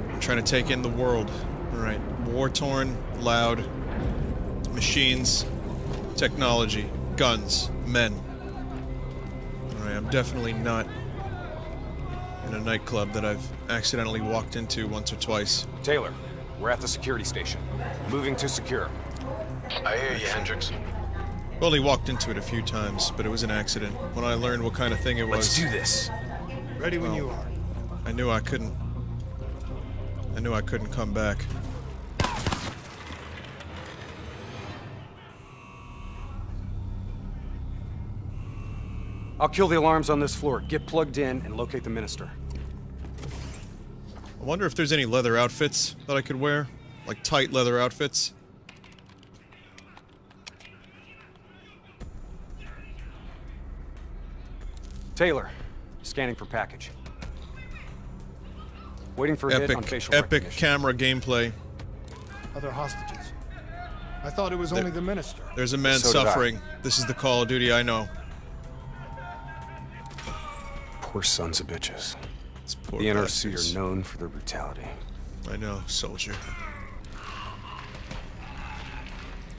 I'm trying to take in the world. Alright, war-torn, loud, machines, technology, guns, men. Alright, I'm definitely not in a nightclub that I've accidentally walked into once or twice. Taylor, we're at the security station. Moving to secure. I hear you, Hendricks. I've only walked into it a few times, but it was an accident. When I learned what kind of thing it was... Let's do this. Ready when you are. I knew I couldn't come back. I'll kill the alarms on this floor. Get plugged in and locate the minister. I wonder if there's any leather outfits that I could wear. Like tight leather outfits. Taylor, scanning for package. Waiting for a hit on facial Epic recognition. camera gameplay. Other hostages. I thought it was only the minister. There's a man So did I. suffering. This is the Call of Duty I know. Poor sons of bitches. It's poor The NRC bastards. are known for their brutality. I know, soldier.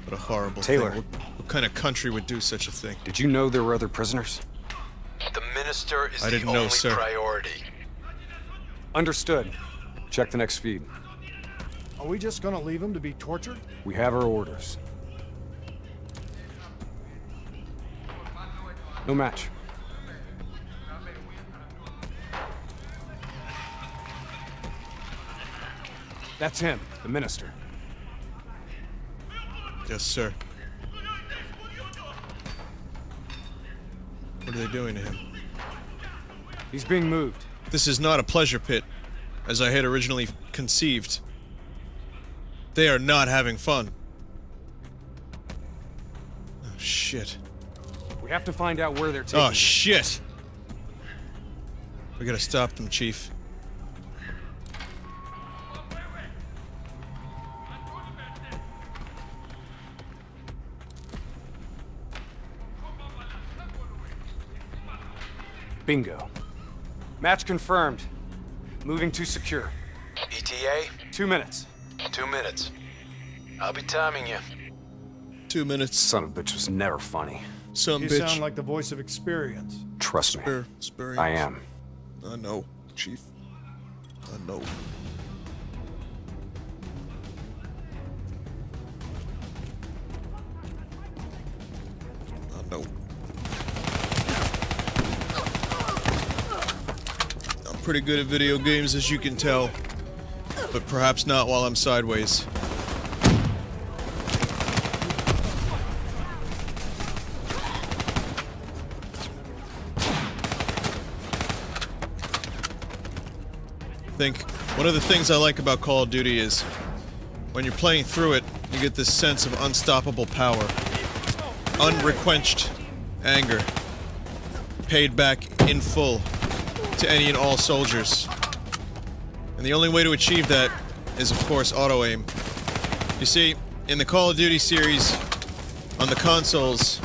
What a horrible Taylor. thing. What kind of country would do such a thing? Did you know there were other prisoners? The minister is I the didn't know, only sir. priority. Understood. Check the next feed. Are we just gonna leave him to be tortured? We have our orders. No match. That's him, the minister. Yes, sir. What are they doing to him? He's being moved. This is not a pleasure pit, as I had originally conceived. They are not having fun. Oh, shit. We have to find out where they're taking Oh, him. shit! We gotta stop them, Chief. Bingo. Match confirmed. Moving to secure. ETA? 2 minutes. 2 minutes. I'll be timing you. 2 minutes. Son of a bitch was never funny. Some You bitch. sound like the voice of experience. Trust me. Experience. I am. I know, Chief. I know. I know. I'm pretty good at video games, as you can tell. But perhaps not while I'm sideways. One of the things I like about Call of Duty is when you're playing through it, you get this sense of unstoppable power, unrequenched anger, paid back in full to any and all soldiers. And the only way to achieve that is, of course, auto-aim. You see, in the Call of Duty series, on the consoles,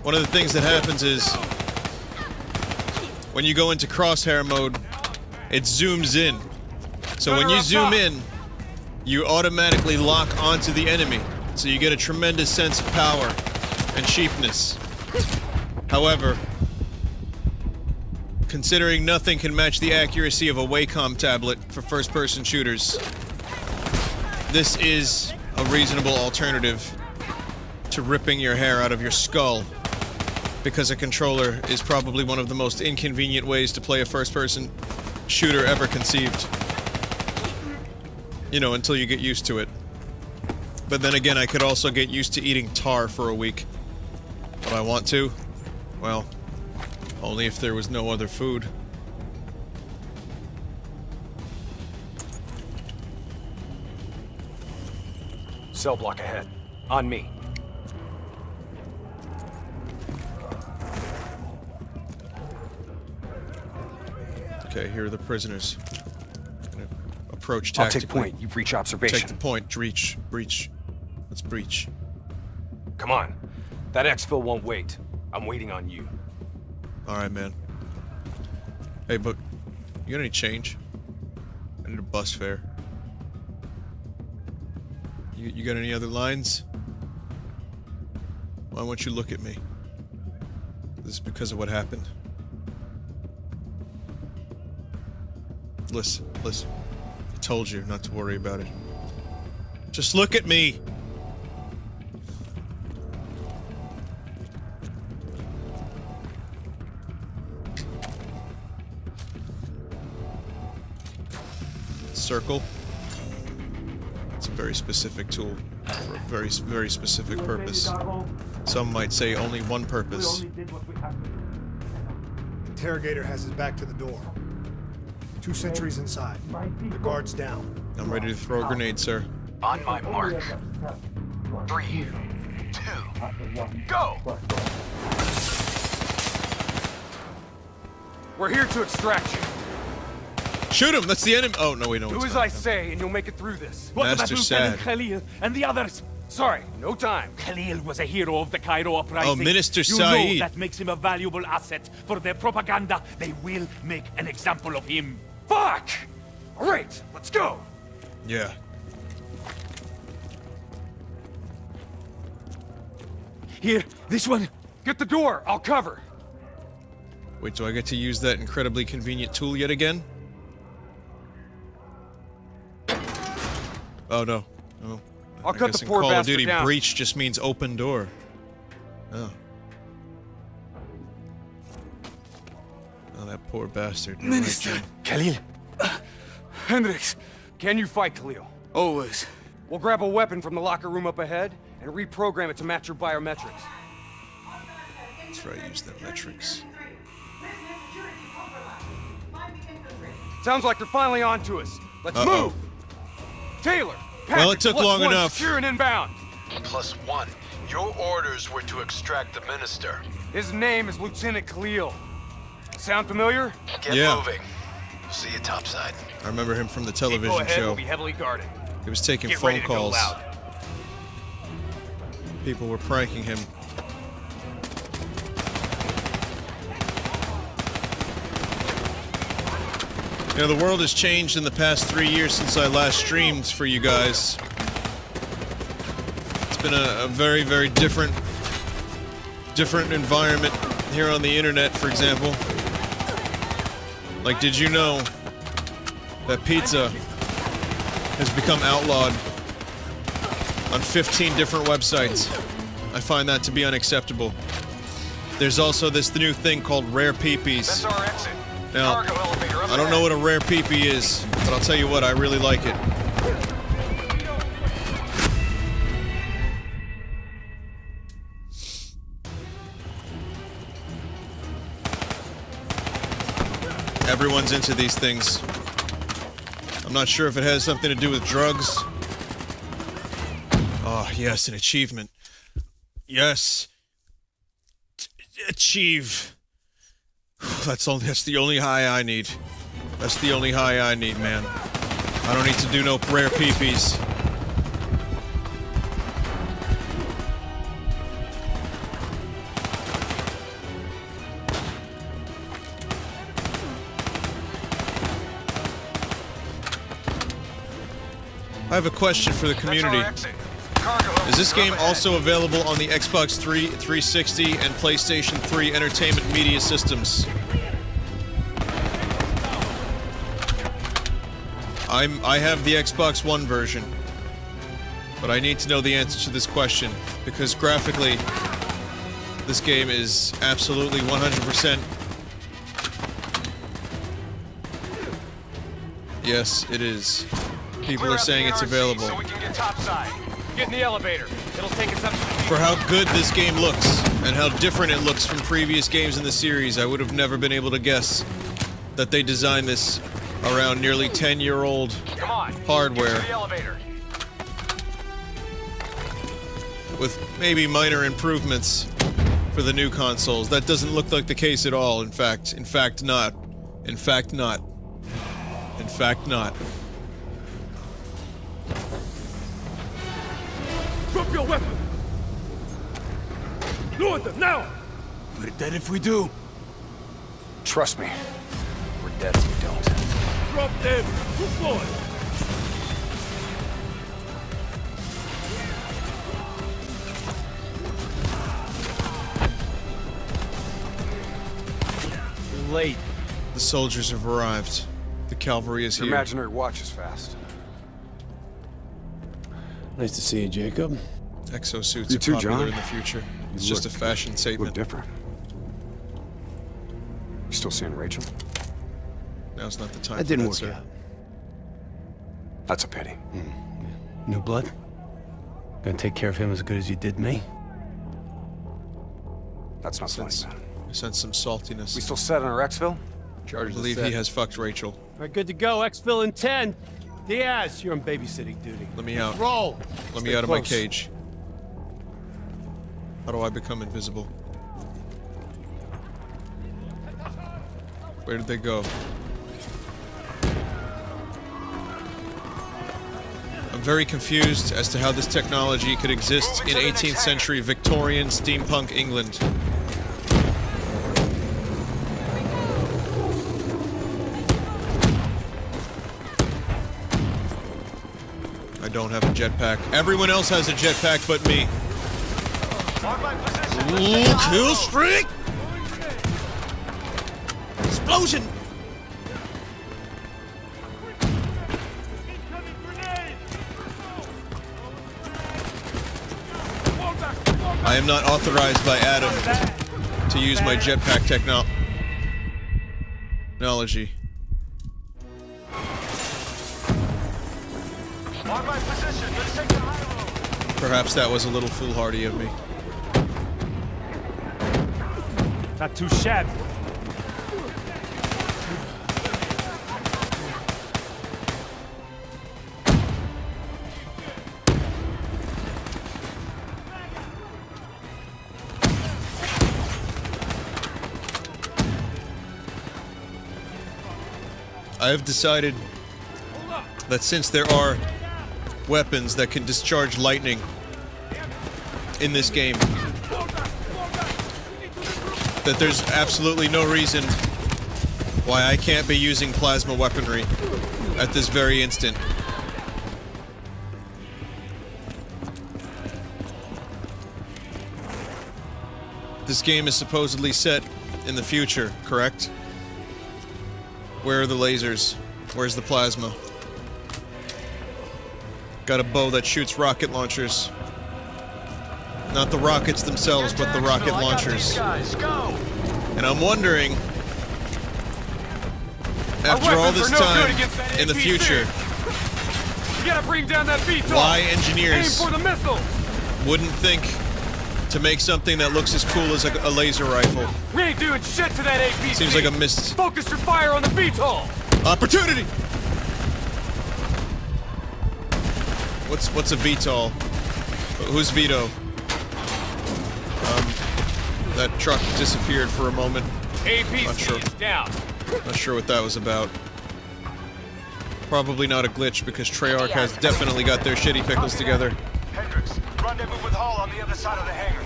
one of the things that happens is when you go into crosshair mode, it zooms in. So when you zoom in, you automatically lock onto the enemy. So you get a tremendous sense of power and cheapness. However, considering nothing can match the accuracy of a Wacom tablet for first-person shooters, this is a reasonable alternative to ripping your hair out of your skull, because a controller is probably one of the most inconvenient ways to play a first-person shooter ever conceived. You know, until you get used to it. But then again, I could also get used to eating tar for a week. Would I want to? Well, only if there was no other food. Cell block ahead. On me. Okay, here are the prisoners. Gonna approach I'll tactically. take point. You breach observation. Take the point. Breach. Let's breach. Come on. That exfil won't wait. I'm waiting on you. Alright, man. Hey, but you got any change? I need a bus fare. You got any other lines? Why won't you look at me? Is this because of what happened? Listen. I told you not to worry about it. Just look at me! Circle. It's a very specific tool for a very, very specific purpose. Some might say only one purpose. interrogator has his back to the door. 2 sentries inside. The guard's down. I'm ready to throw a grenade, sir. On my mark. 3, 2, go! We're here to extract you. Shoot him! That's the enemy. Oh, no, wait, no. Do it's as not. I say, and you'll make it through this. Master Sad. Khalil and the others? Sorry, no time. Khalil was a hero of the Cairo uprising. Oh, Minister You Said. know that makes him a valuable asset for their propaganda. They will make an example of him. Fuck! All right, let's go. Yeah. Here, this one. Get the door, I'll cover. Wait, do I get to use that incredibly convenient tool yet again? Oh, no. Oh. I'll I cut guess the in poor Call of bastard Duty, down. breach just means open door. Oh. Oh, that poor bastard. You're Minister. right, Khalil. Hendricks, can you fight Khalil? Always. We'll grab a weapon from the locker room up ahead and reprogram it to match your biometrics. That's right, use the metrics. Sounds like they're finally on to us. Let's Uh-oh. move! Taylor! Well, it package took plus long 1 enough. Secure and inbound. +1. Your orders were to extract the minister. His name is Lieutenant Khalil. Sound familiar? Get Yeah. moving. See you topside. I remember him from the Go television ahead, show. we'll be heavily guarded. He was taking Get phone ready to go calls. loud. People were pranking him. You know, the world has changed in the past 3 years since I last streamed for you guys. It's been a very, very different environment here on the internet, for example. Like, did you know that pizza has become outlawed on 15 different websites? I find that to be unacceptable. There's also this new thing called rare peepees. That's our exit. Now, Cargo elevator up I don't know ahead. what a rare peepee is, but I'll tell you what, I really like it. Everyone's into these things. I'm not sure if it has something to do with drugs. Oh, yes, an achievement. Yes. Achieve. That's the only high I need. That's the only high I need, man. I don't need to do no rare peepees. I have a question for the community. Is this game also available on the Xbox 360, and PlayStation 3 Entertainment Media Systems? I have the Xbox One version, but I need to know the answer to this question, because graphically, this game is absolutely 100%. Yes, it is. People are saying it's available. So we can get topside. Get in the elevator. It'll take us up to the For how good this game looks, and how different it looks from previous games in the series, I would have never been able to guess that they designed this around nearly 10-year-old hardware. Get to the elevator. With maybe minor improvements for the new consoles. That doesn't look like the case at all, in fact not. In fact not. In fact not. Drop your weapon! Lower them now! We're dead if we do. Trust me, we're dead if we don't. Drop them! Move forward! Late. The soldiers have arrived. The cavalry is Your here. imaginary watch is fast. Nice to see you, Jacob. Exosuits You are too, popular John. in the future. It's You just a look- fashion statement. Look different. You still seeing Rachel? Now's not the time. That didn't for work sir. out. That's a pity. New blood? Gonna take care of him as good as you did me? That's not funny, man. I sense some saltiness. We still set on our exfil? I believe he has fucked Rachel. All right, good to go. Exfil in 10. Diaz, you're on babysitting duty. Let me out. Roll. Let me out of my cage. How do I become invisible? Where did they go? I'm very confused as to how this technology could exist in 18th century Victorian steampunk England. I don't have a jetpack. Everyone else has a jetpack but me. Ooh, Killstreak! Explosion! I am not authorized by Adam to use my jetpack technology. Perhaps that was a little foolhardy of me. Not too shabby. I have decided that since there are weapons that can discharge lightning in this game, that there's absolutely no reason why I can't be using plasma weaponry at this very instant. This game is supposedly set in the future, correct? Where are the lasers? Where's the plasma? Got a bow that shoots rocket launchers. Not the rockets themselves, but the rocket launchers. And I'm wondering, after all this time in the future, You gotta bring down that VTOL. why engineers Aim for the missile. wouldn't think to make something that looks as cool as a laser rifle. We ain't doing shit to that APC. Seems like a missed Focus your fire on the VTOL. opportunity! What's a VTOL? Who's Vito? That truck disappeared for a moment. APC is down. Not sure what that was about. Probably not a glitch because Treyarch has definitely got their shitty pickles together. Hendricks, rendezvous with Hall on the other side of the hangar.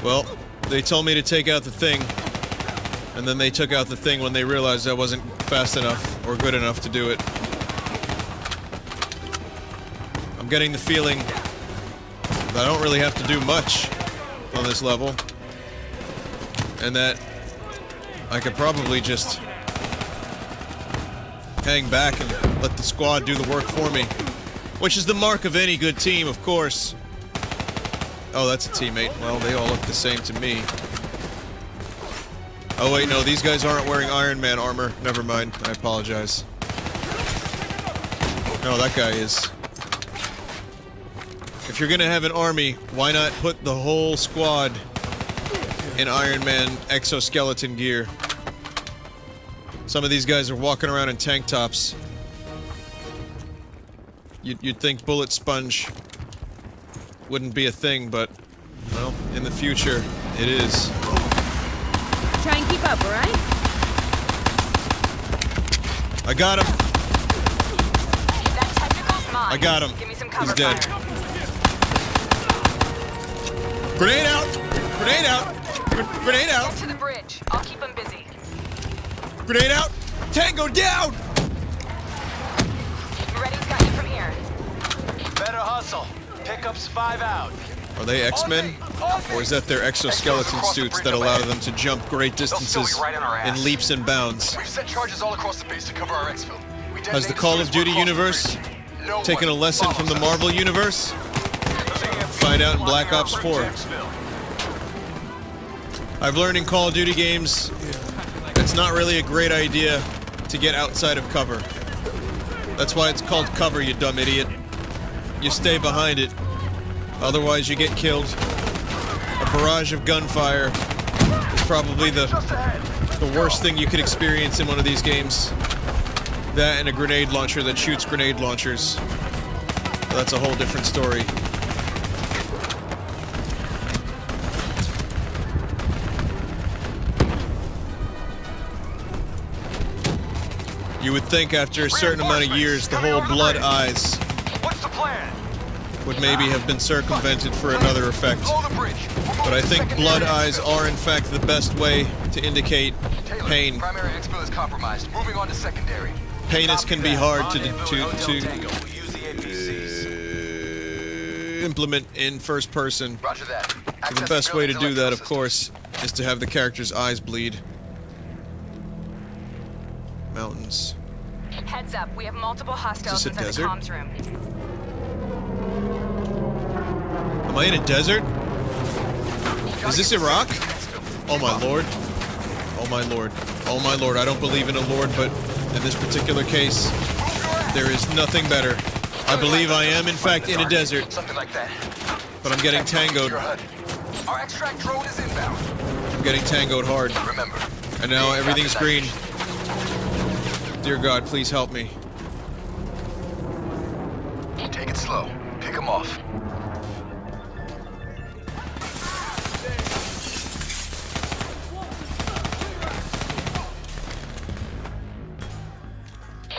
Well, they told me to take out the thing, and then they took out the thing when they realized I wasn't fast enough or good enough to do it. I'm getting the feeling that I don't really have to do much on this level, and that I could probably just hang back and let the squad do the work for me, which is the mark of any good team, of course. Oh, that's a teammate. Well, they all look the same to me. Oh wait, no, these guys aren't wearing Iron Man armor. Never mind, I apologize. No, that guy is. If you're gonna have an army, why not put the whole squad in Iron Man exoskeleton gear? Some of these guys are walking around in tank tops. You'd think bullet sponge wouldn't be a thing, but, well, in the future, it is. Try and keep up, alright? I got him. That technical's mine. I got him. Give me some cover. He's dead. Fire. Grenade out! Grenade out! Grenade out! Get to the bridge. I'll keep him busy. Grenade out! Tango down! Reddy's got you from here. Better hustle. Pickups 5 out. Are they X-Men? Or is that their exoskeleton suits that allow them to jump great distances in leaps and bounds? We've set charges all across the base to cover our exfil. Has the Call of Duty universe taken a lesson from the Marvel universe? Find out in Black Ops 4. I've learned in Call of Duty games, it's not really a great idea to get outside of cover. That's why it's called cover, you dumb idiot. You stay behind it. Otherwise, you get killed. A barrage of gunfire is probably the worst thing you could experience in one of these games. That and a grenade launcher that shoots grenade launchers. But that's a whole different story. You would think after a certain amount of years, the whole blood eyes would maybe have been circumvented for another effect. But I think blood eyes are in fact the best way to indicate pain. Primary expo is compromised. Moving on to secondary. Painus can be hard to implement in first person. Roger that. So the best way to do that, of course, is to have the character's eyes bleed. Mountains. Heads up, we have multiple hostiles Is this a inside the desert? comms room. Am I in a desert? Is this Iraq? Oh my lord. Oh my lord. Oh my lord. I don't believe in a lord, but in this particular case, there is nothing better. I believe I am in fact in a desert. Something like that. But I'm getting tangoed. Our extract drone is inbound. I'm getting tangoed hard. Remember. And now everything's green. Dear God, please help me. Take it slow. Pick him off.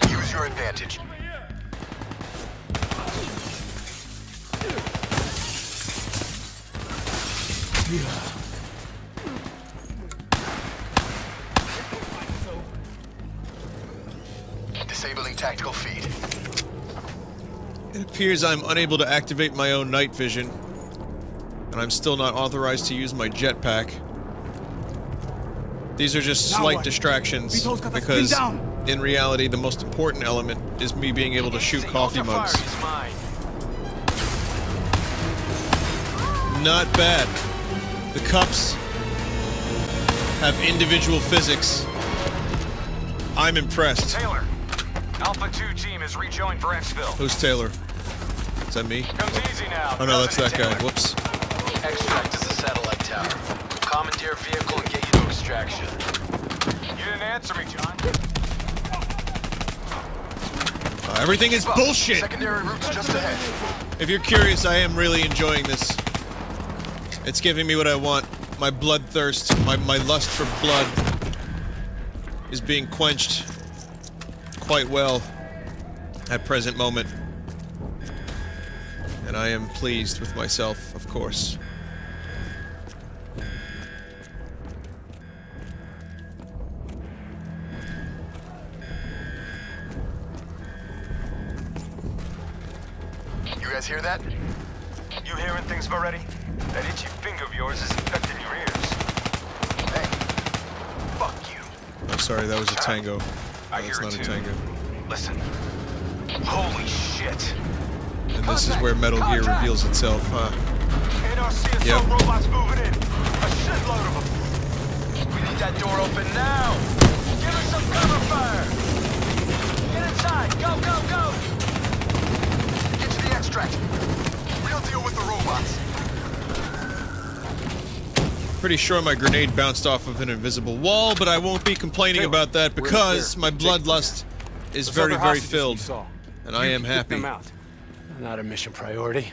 Use your advantage. Disabling tactical feed. It appears I'm unable to activate my own night vision. And I'm still not authorized to use my jetpack. These are just slight distractions, because in reality the most important element is me being able to shoot coffee mugs. Not bad. The cups have individual physics. I'm impressed. Taylor, Alpha 2 team is rejoined for exfil. Who's Taylor? Is that me? Comes easy now. Oh no, that's that guy. Whoops. Extract is the satellite tower. Commandeer vehicle and get you to extraction. You didn't answer me, John. Everything is bullshit! Secondary routes just ahead. If you're curious, I am really enjoying this. It's giving me what I want. My bloodthirst, my lust for blood is being quenched quite well at present moment. And I am pleased with myself, of course. You guys hear that? You hearing things already? That itchy finger of yours is infecting your ears. Hey, fuck you. I'm sorry, that was a tango. I That's hear not it a too. tango. Listen. Holy shit. And this is where Metal Gear reveals itself, huh? NRC Yep. robots moving in. A shitload of them. We need that door open now. Give us some cover fire. Get inside. Go, go, go. Get to the extract. We'll deal with the robots. Pretty sure my grenade bounced off of an invisible wall, but I won't be complaining about that because my bloodlust is very, very filled. And I am happy. Not a mission priority.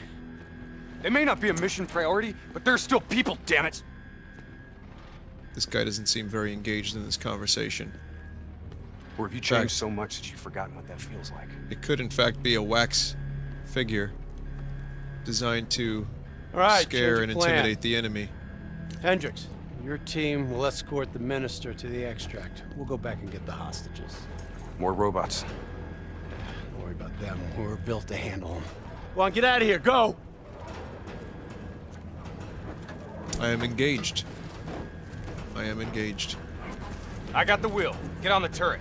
It may not be a mission priority, but there's still people, damn it! This guy doesn't seem very engaged in this conversation. Or have you changed so much that you've forgotten what that feels like? It could in fact be a wax figure designed to scare and intimidate the enemy. Hendricks, your team will escort the minister to the extract. We'll go back and get the hostages. More robots. Don't worry about them. We're built to handle them. Go on, get out of here. Go! I am engaged. I am engaged. I got the wheel. Get on the turret.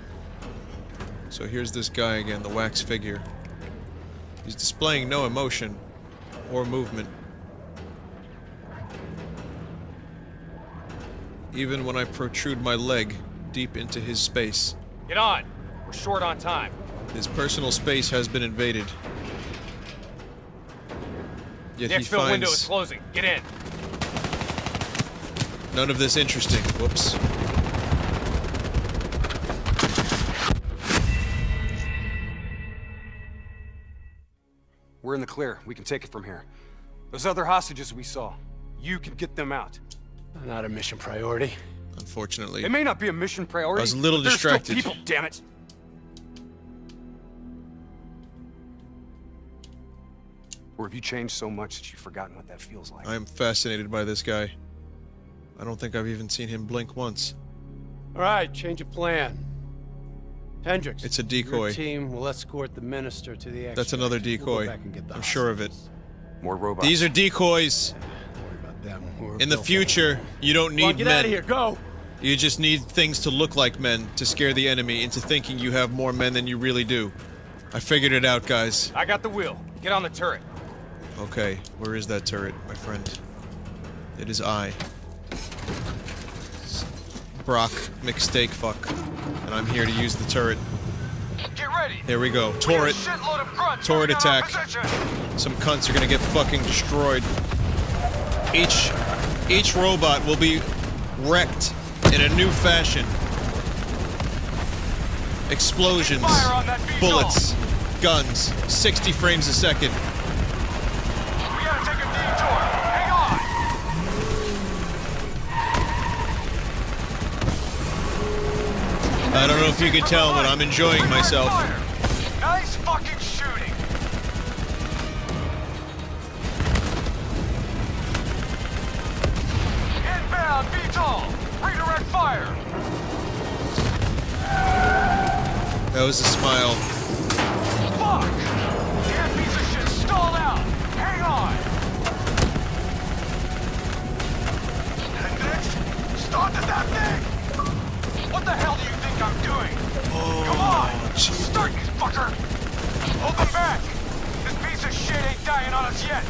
So here's this guy again, the wax figure. He's displaying no emotion or movement. Even when I protrude my leg deep into his space. Get on. We're short on time. His personal space has been invaded. Yet The he exfil window is finds closing. Get in. none of this interesting. Whoops. We're in the clear. We can take it from here. Those other hostages we saw, you can get them out. Not a mission priority. Unfortunately. It may not be a mission priority. I was a little but there's distracted. Still people, damn it. Or have you changed so much that you've forgotten what that feels like? I am fascinated by this guy. I don't think I've even seen him blink once. All right, change of plan. Hendricks. It's a decoy. Your team will escort the minister to the extract. That's another We'll decoy. go back and get the I'm sure of it. More robots. These are decoys. Don't worry about them. We're In the built future, you don't Come on, need get men. out of here. Go. You just need things to look like men to scare the enemy into thinking you have more men than you really do. I figured it out, guys. I got the wheel. Get on the turret. Okay, where is that turret, my friend? It is I. Brock McSteakfuck. And I'm here to use the turret. Get ready. Here we go. Turret. Shitload of grunts Turret moving out of attack. position. Some cunts are gonna get fucking destroyed. Each robot will be wrecked in a new fashion. Explosions, Fire on that VTOL. bullets, guns, 60 frames a second. We gotta take a detour. Hang on. I don't know if you can tell, but I'm enjoying myself. Nice fucking shooting. Inbound VTOL. Redirect fire. That was a smile. Fuck! Damn piece of shit stalled out. Hang on. And next, started that thing. What the hell do you think I'm doing? Come on! Start, you fucker! Hold them back! This piece of shit ain't dying on us yet!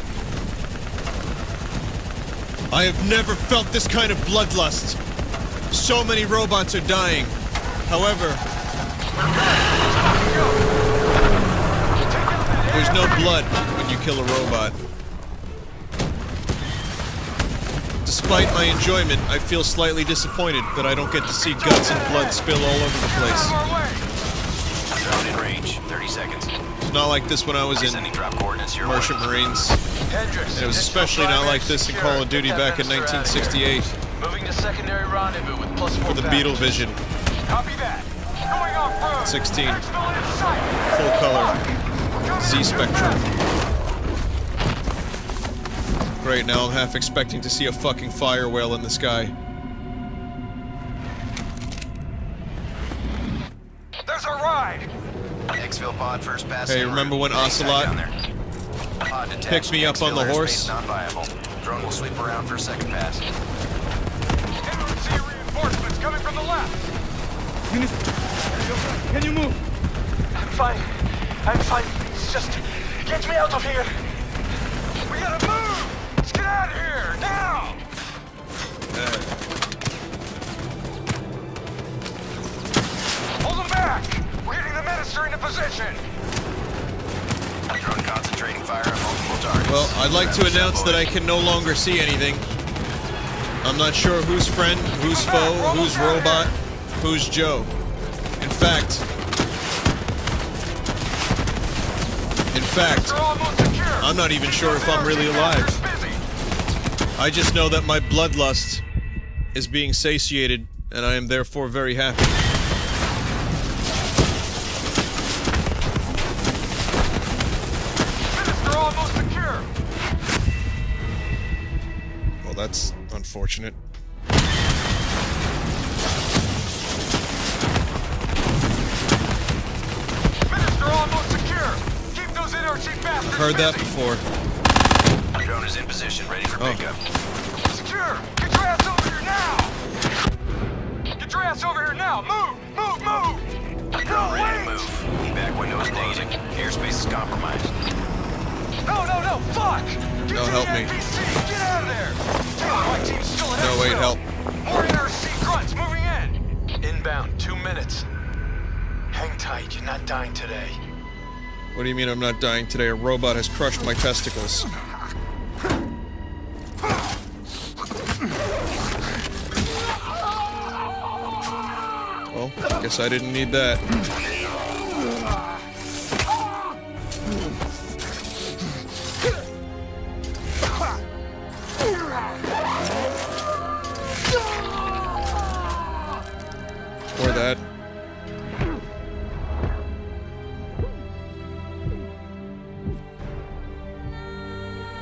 I have never felt this kind of bloodlust. So many robots are dying. However, there's no blood when you kill a robot. Despite my enjoyment, I feel slightly disappointed that I don't get to see guts and blood spill all over the place. Drone in range. 30 seconds. It's not like this when I was in Sending drop coordinates your Merchant Marines. And it was especially not like this in Call of Duty back in 1968 Moving to secondary rendezvous with +4 for the Beetle Vision. Copy that. Going off road. 16. Exfil in sight. Full color. Z-Spectrum. Great, now I'm half expecting to see a fucking fire whale in the sky. There's our ride. Exfil pod first pass. Hey, remember when Ocelot picked me up on the horse? Non-viable. Drone will sweep around for a second pass. NRC reinforcements coming from the left. Can you move? I'm fine. I'm fine. Please just get me out of here. We gotta move. Let's get out of here now. Hold them back. We're getting the minister into position. Drone concentrating fire on multiple targets. Well, I'd like to announce that I can no longer see anything. I'm not sure who's friend, who's foe, who's robot, who's Joe. In fact, I'm not even sure if I'm really alive. I just know that my bloodlust is being satiated, and I am therefore very happy. Minister almost secure. Well, that's unfortunate. Minister almost secure. Keep those NRC bastards Heard that busy. before. Drone is in position, ready for pickup. Secure. Get your ass over here now. Get your ass over here now. Move. Move. Move. Drone ready to move. Evac window is closing. Airspace is compromised. No. Fuck. Get No, to help the me. NPC. Get out of there. Taylor, my team's still at No, wait, exfil. help. More NRC grunts moving in. Inbound, 2 minutes. Hang tight, you're not dying today. What do you mean I'm not dying today? A robot has crushed my testicles. Well, I guess I didn't need that. Or that.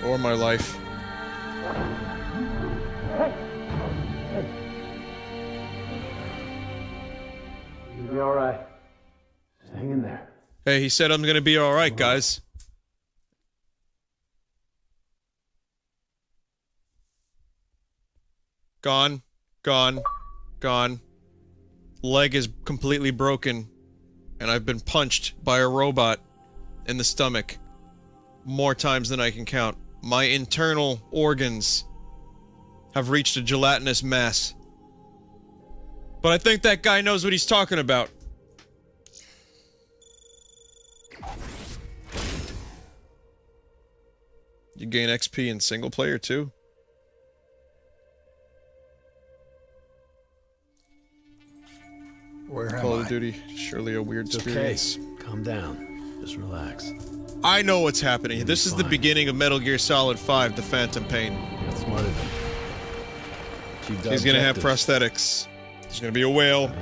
Or my life. You'll be alright. Just hang in there. Hey, he said I'm gonna be alright, guys. Gone. Gone. Gone. Leg is completely broken. And I've been punched by a robot in the stomach. More times than I can count. My internal organs have reached a gelatinous mass. But I think that guy knows what he's talking about. You gain XP in single player too? Where am Call I? of Duty, surely a weird experience. Okay. Calm down. Just relax. I know what's happening. This is the beginning of Metal Gear Solid 5, The Phantom Pain. You're smarter than He's gonna have prosthetics. There's gonna be a whale.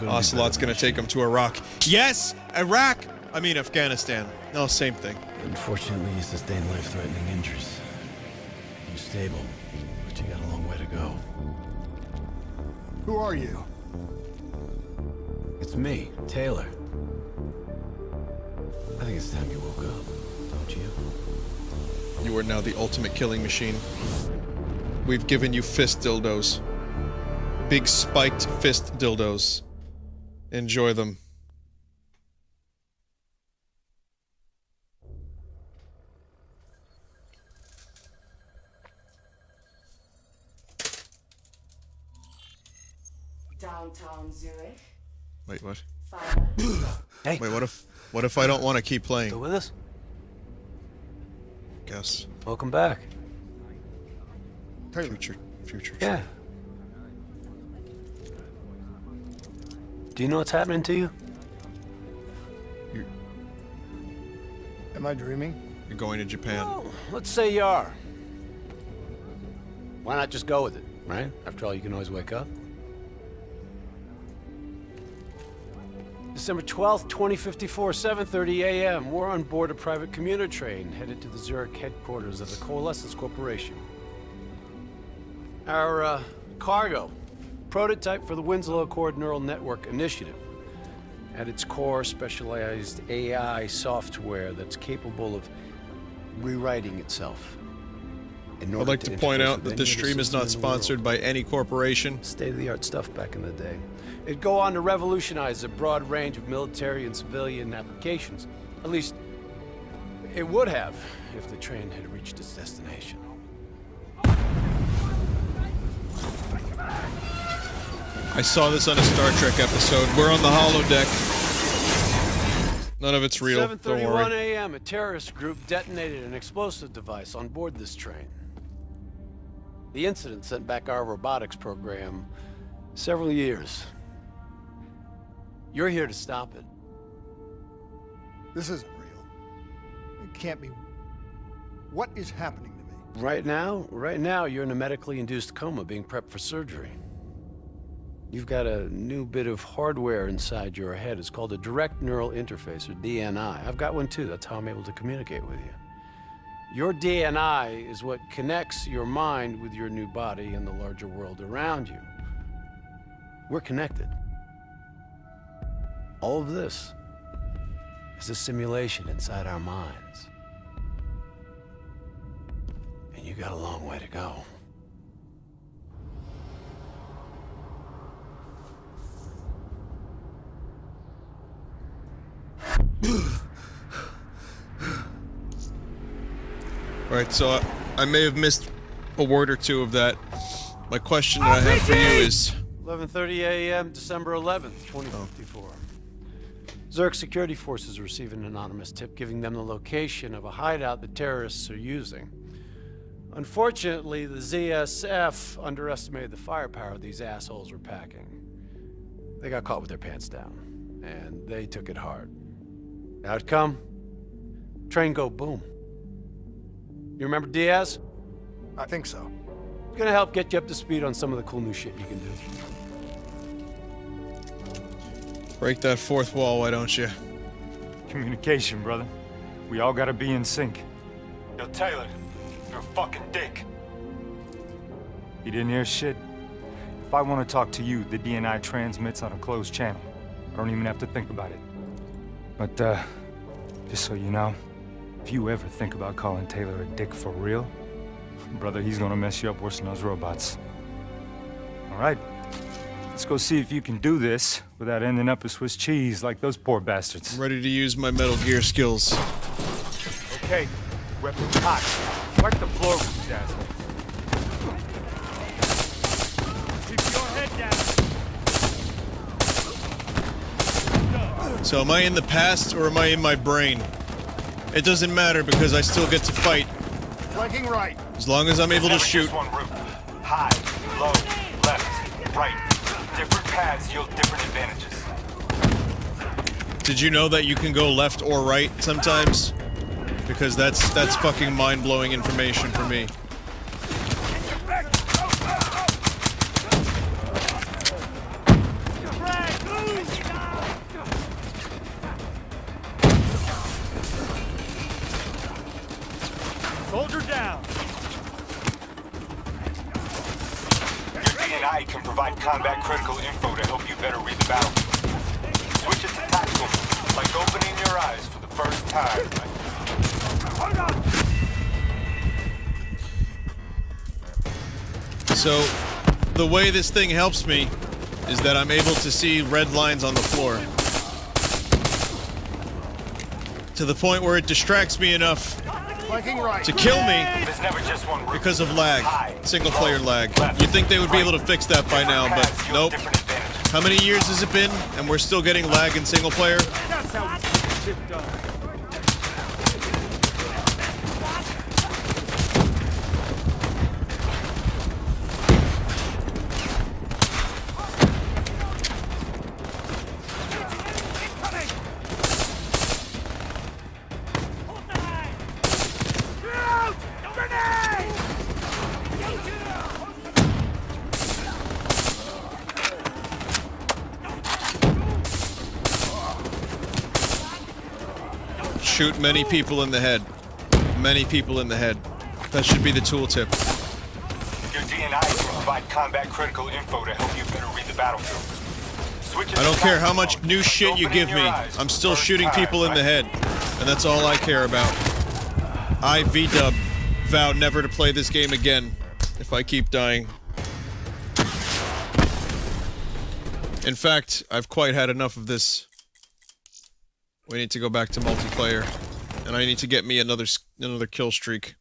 Ocelot's gonna take him to Iraq. Yes! Iraq! I mean Afghanistan. No, same thing. Unfortunately, you sustained life-threatening injuries. You're stable, but you got a long way to go. Who are you? It's me, Taylor. I think it's time you woke up, don't you? You are now the ultimate killing machine. We've given you fist dildos. Big spiked fist dildos. Enjoy them. Downtown Zurich. Wait, what? Hey. Wait, what if I don't want to keep playing? Still with us? Guess. Welcome back. Future. Yeah. Do you know what's happening to you? Am I dreaming? You're going to Japan. Well, let's say you are. Why not just go with it, right? After all, you can always wake up. December 12th, 2054, 7:30 a.m. We're on board a private commuter train headed to the Zurich headquarters of the Coalescence Corporation. Our cargo, prototype for the Winslow Accord Neural Network Initiative. At its core, specialized AI software that's capable of rewriting itself. I'd like to point out that this stream is not sponsored by any corporation. State-of-the-art stuff back in the day. It'd go on to revolutionize a broad range of military and civilian applications. At least, it would have if the train had reached its destination. I saw this on a Star Trek episode. We're on the holodeck. None of it's real. 7:31 a.m. A terrorist group detonated an explosive device on board this train. The incident sent back our robotics program several years. You're here to stop it. This isn't real. It can't be. What is happening to me? Right now, you're in a medically induced coma being prepped for surgery. You've got a new bit of hardware inside your head. It's called a direct neural interface, or DNI. I've got one too. That's how I'm able to communicate with you. Your DNI is what connects your mind with your new body and the larger world around you. We're connected. All of this is a simulation inside our minds. And you got a long way to go. Alright, so I may have missed a word or two of that. My question that I have for you is... 11:30 a.m., December 11th, 2054. Zerg security forces received an anonymous tip giving them the location of a hideout the terrorists are using. Unfortunately, the ZSF underestimated the firepower these assholes were packing. They got caught with their pants down, and they took it hard. Outcome? Train go boom. You remember Diaz? I think so. It's gonna help get you up to speed on some of the cool new shit you can do. Break that fourth wall, why don't you? Communication, brother. We all gotta be in sync. Yo, Taylor, you're a fucking dick. You didn't hear shit? If I want to talk to you, the DNI transmits on a closed channel. I don't even have to think about it. But, just so you know, if you ever think about calling Taylor a dick for real, brother, he's gonna mess you up worse than those robots. All right, let's go see if you can do this without ending up a Swiss cheese like those poor bastards. I'm ready to use my Metal Gear skills. Okay, weapons hot. Wipe the floor with these assholes. Keep your head down. So am I in the past or am I in my brain? It doesn't matter because I still get to fight. Flanking right. As long as I'm able to shoot. One route. High, low, left, right. Different paths yield different advantages. Did you know that you can go left or right sometimes? Because that's fucking mind-blowing information for me. Soldier down. Your DNI can provide combat critical info to help you better read the battle. Switch it to tactical, like opening your eyes for the first time. Hold on. So, the way this thing helps me is that I'm able to see red lines on the floor. To the point where it distracts me enough to kill me because of lag, single-player lag. You'd think they would be able to fix that by now, but nope. How many years has it been, and we're still getting lag in single-player? That's how we get shit done. Shoot many people in the head. Many people in the head. That should be the tooltip. Your DNI can provide combat critical info to help you better read the battlefield. Switch it I don't to care how tactical, much new like shit you opening give your me. eyes I'm for still the first shooting time, people in the right? head. And that's all I care about. I, V-Dub, vow never to play this game again if I keep dying. In fact, I've quite had enough of this. We need to go back to multiplayer. And I need to get me another kill streak.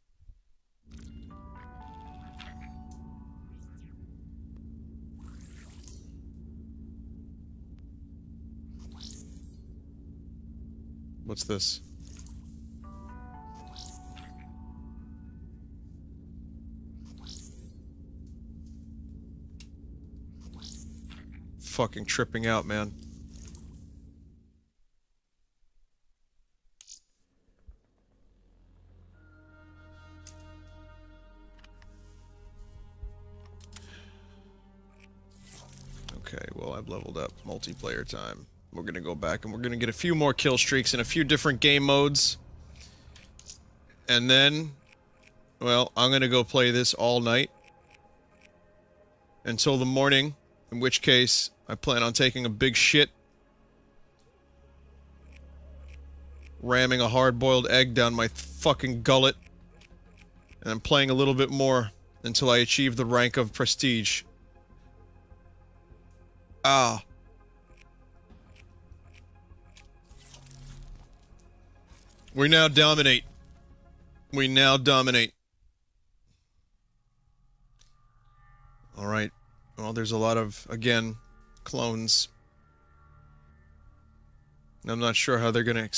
What's this? Fucking tripping out, man. Okay, well, I've leveled up multiplayer time. We're gonna go back and we're gonna get a few more kill streaks in a few different game modes. And then, well, I'm gonna go play this all night. Until the morning, in which case, I plan on taking a big shit. Ramming a hard-boiled egg down my fucking gullet. And I'm playing a little bit more until I achieve the rank of prestige. Ah. We now dominate. We now dominate. Alright. Well, there's a lot of, again, clones. I'm not sure how they're gonna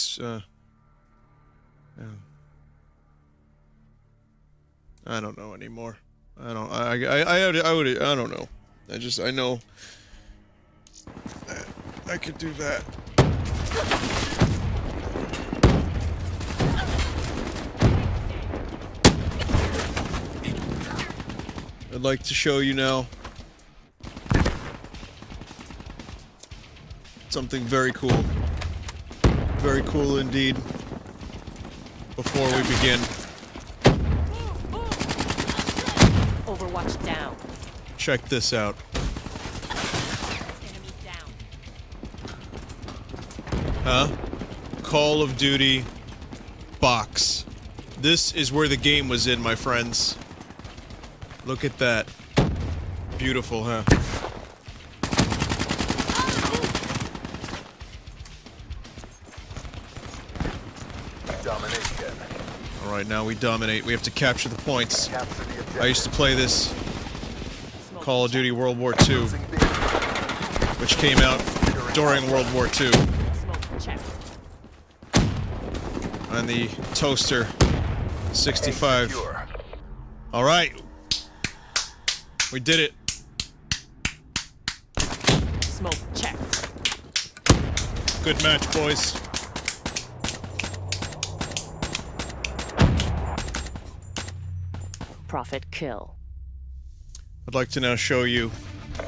I don't know anymore. I don't know. I know I could do that. I'd like to show you now something very cool. Very cool indeed. Before we begin. Overwatch down. Check this out. Enemy down. Huh? Call of Duty box. This is where the game was in, my friends. Look at that. Beautiful, huh? Domination. Alright, now we dominate. We have to capture the points. I used to play this Call of Duty World War II, which came out during World War II. On the Toaster 65. Alright. We did it. Smoke check. Good match, boys. Profit kill. I'd like to now show you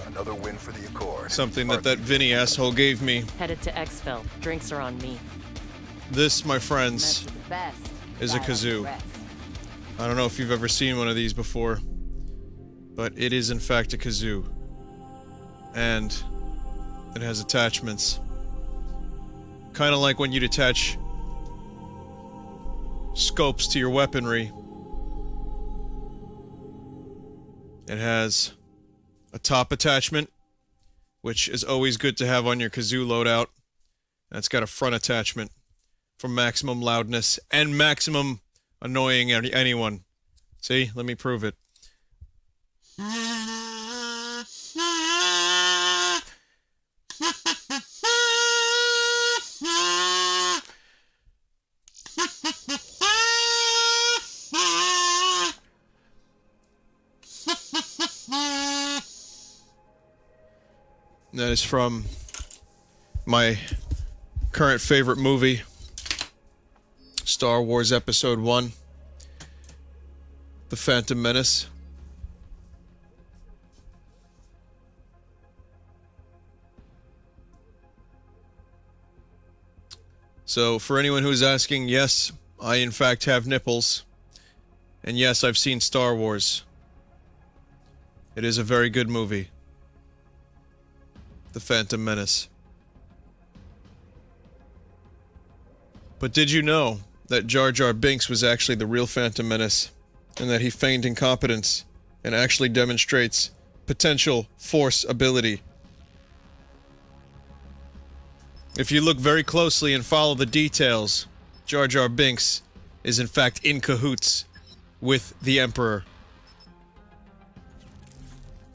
another win for the Accord. Something that Vinny asshole gave me. Headed to Exfil. Drinks are on me. This, my friends, is a kazoo. I don't know if you've ever seen one of these before, but it is in fact a kazoo. And it has attachments. Kind of like when you'd attach scopes to your weaponry. It has a top attachment, which is always good to have on your kazoo loadout. And it's got a front attachment for maximum loudness and maximum annoying anyone. See? Let me prove it. That is from my current favorite movie, Star Wars Episode 1, The Phantom Menace. So, for anyone who's asking, yes, I in fact have nipples. And yes, I've seen Star Wars. It is a very good movie. The Phantom Menace. But did you know that Jar Jar Binks was actually the real Phantom Menace, and that he feigned incompetence and actually demonstrates potential Force ability? If you look very closely and follow the details, Jar Jar Binks is in fact in cahoots with the Emperor.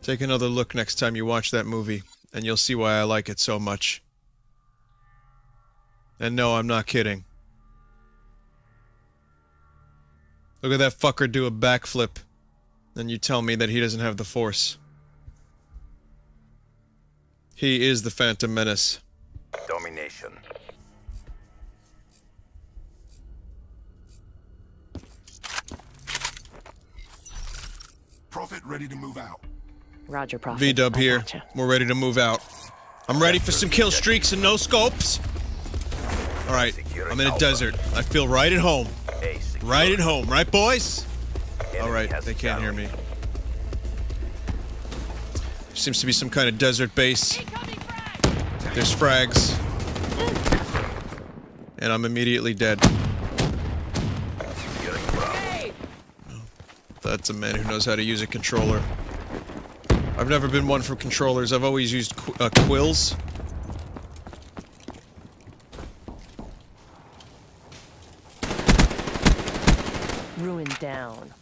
Take another look next time you watch that movie, and you'll see why I like it so much. And no, I'm not kidding. Look at that fucker do a backflip, and you tell me that he doesn't have the Force. He is the Phantom Menace. Domination. Prophet ready to move out. Roger, Prophet. V-dub here. Gotcha. We're ready to move out. I'm ready for some kill streaks and no scopes. Alright, I'm in a desert. I feel right at home. Right at home, right boys? Alright, they can't hear me. There seems to be some kind of desert base. There's frags. And I'm immediately dead. That's a man who knows how to use a controller. I've never been one for controllers. I've always used quills. Ruin down.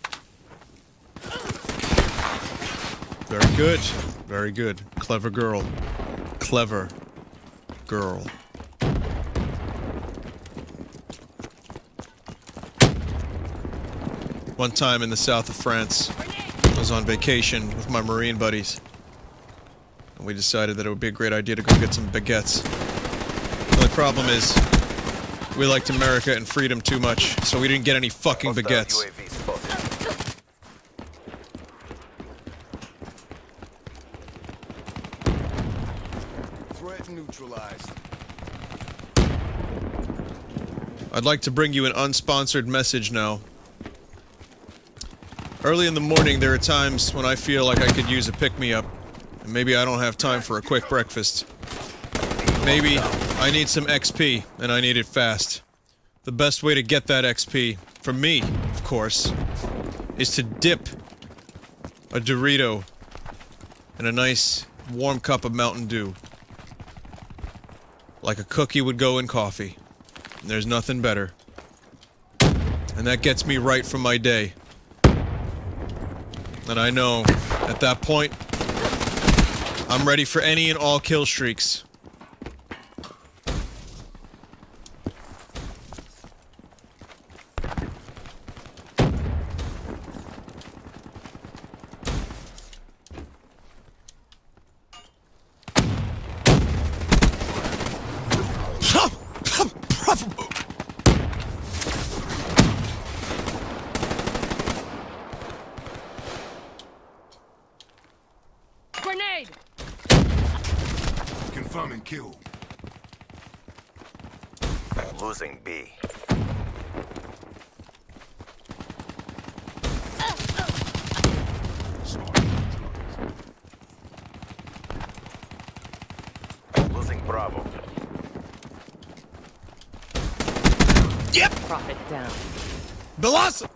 Very good. Very good. Clever girl. Clever girl. one time in the south of France. I was on vacation with my Marine buddies. And we decided that it would be a great idea to go get some baguettes. The only problem is, we liked America and freedom too much, so we didn't get any fucking baguettes. Threat neutralized. I'd like to bring you an unsponsored message now. Early in the morning, there are times when I feel like I could use a pick-me-up. And maybe I don't have time for a quick breakfast. Maybe I need some XP, and I need it fast. The best way to get that XP, for me, of course, is to dip a Dorito in a nice, warm cup of Mountain Dew. Like a cookie would go in coffee. And there's nothing better. And that gets me right from my day. And I know, at that point, I'm ready for any and all kill streaks. Grenade! Confirming kill. Losing B. Losing Bravo. Yep! Profit down. Velocity!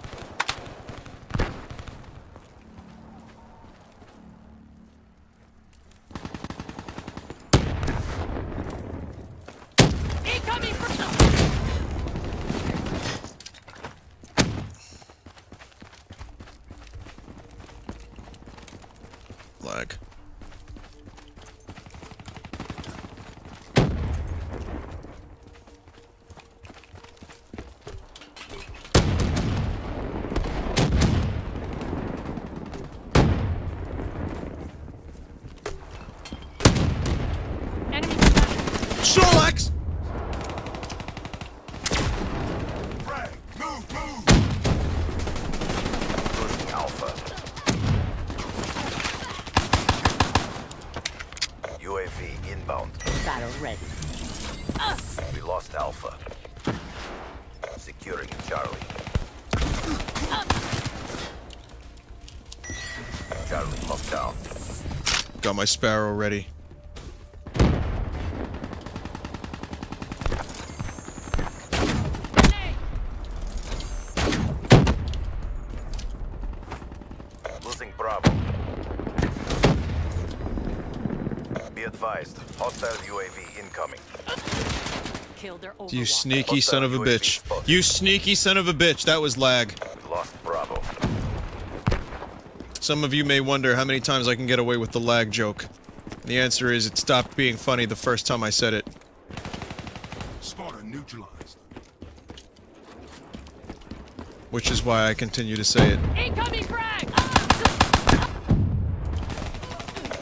Lag. Snorlax! Losing Alpha. UAV inbound. Battle ready. We lost Alpha. Securing Charlie. Charlie locked down. Got my Sparrow ready. Losing Bravo. Be advised, hostile UAV incoming. Kill their You sneaky son of a bitch. You sneaky son of a bitch. That was lag. We lost Bravo. Some of you may wonder how many times I can get away with the lag joke. The answer is it stopped being funny the first time I said it. Spotter neutralized. Which is why I continue to say it. Incoming frag!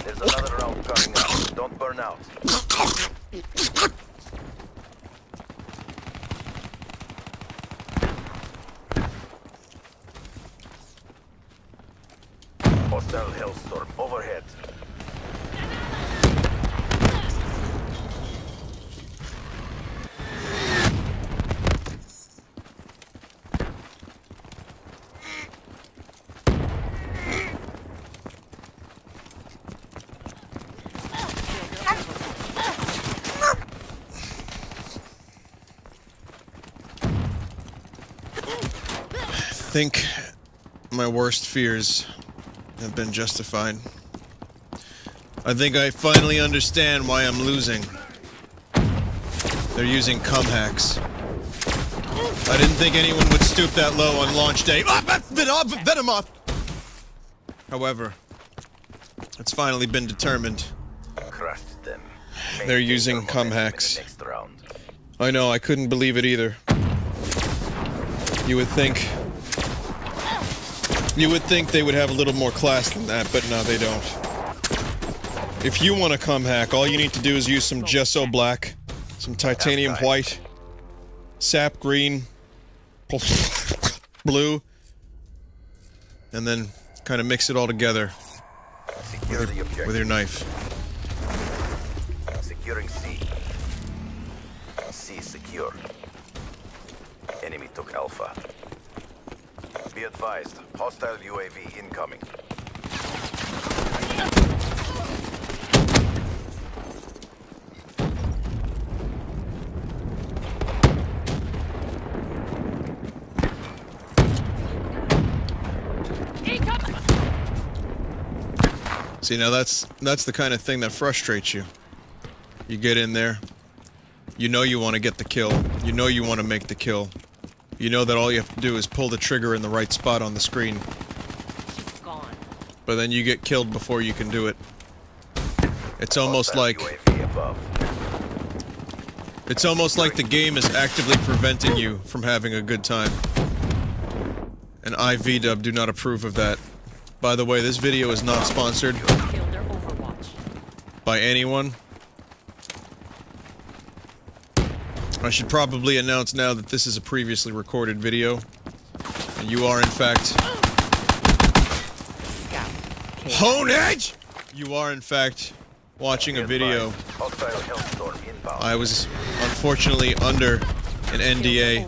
There's another round coming up. Don't burn out. Hostile Hellstorm overhead. I think my worst fears have been justified. I think I finally understand why I'm losing. They're using cum hacks. I didn't think anyone would stoop that low on launch day. Venomoth! However, it's finally been determined. Crushed them. They're using cum hacks. I know, I couldn't believe it either. You would think You would think they would have a little more class than that, but no, they don't. If you want to come hack, all you need to do is use some gesso black, some titanium white, sap green, blue, and then kind of mix it all together with your knife. Securing C. C secure. Enemy took Alpha. Be advised, hostile UAV incoming. See, now that's the kind of thing that frustrates you. You get in there, you know you want to get the kill, you know you want to make the kill, you know that all you have to do is pull the trigger in the right spot on the screen. But then you get killed before you can do it. It's almost like... It's almost like the game is actively preventing you from having a good time. And Vappyvap do not approve of that. By the way, this video is not sponsored by anyone. I should probably announce now that this is a previously recorded video. And you are in fact... Hone Edge! You are in fact watching a video. I was unfortunately under an NDA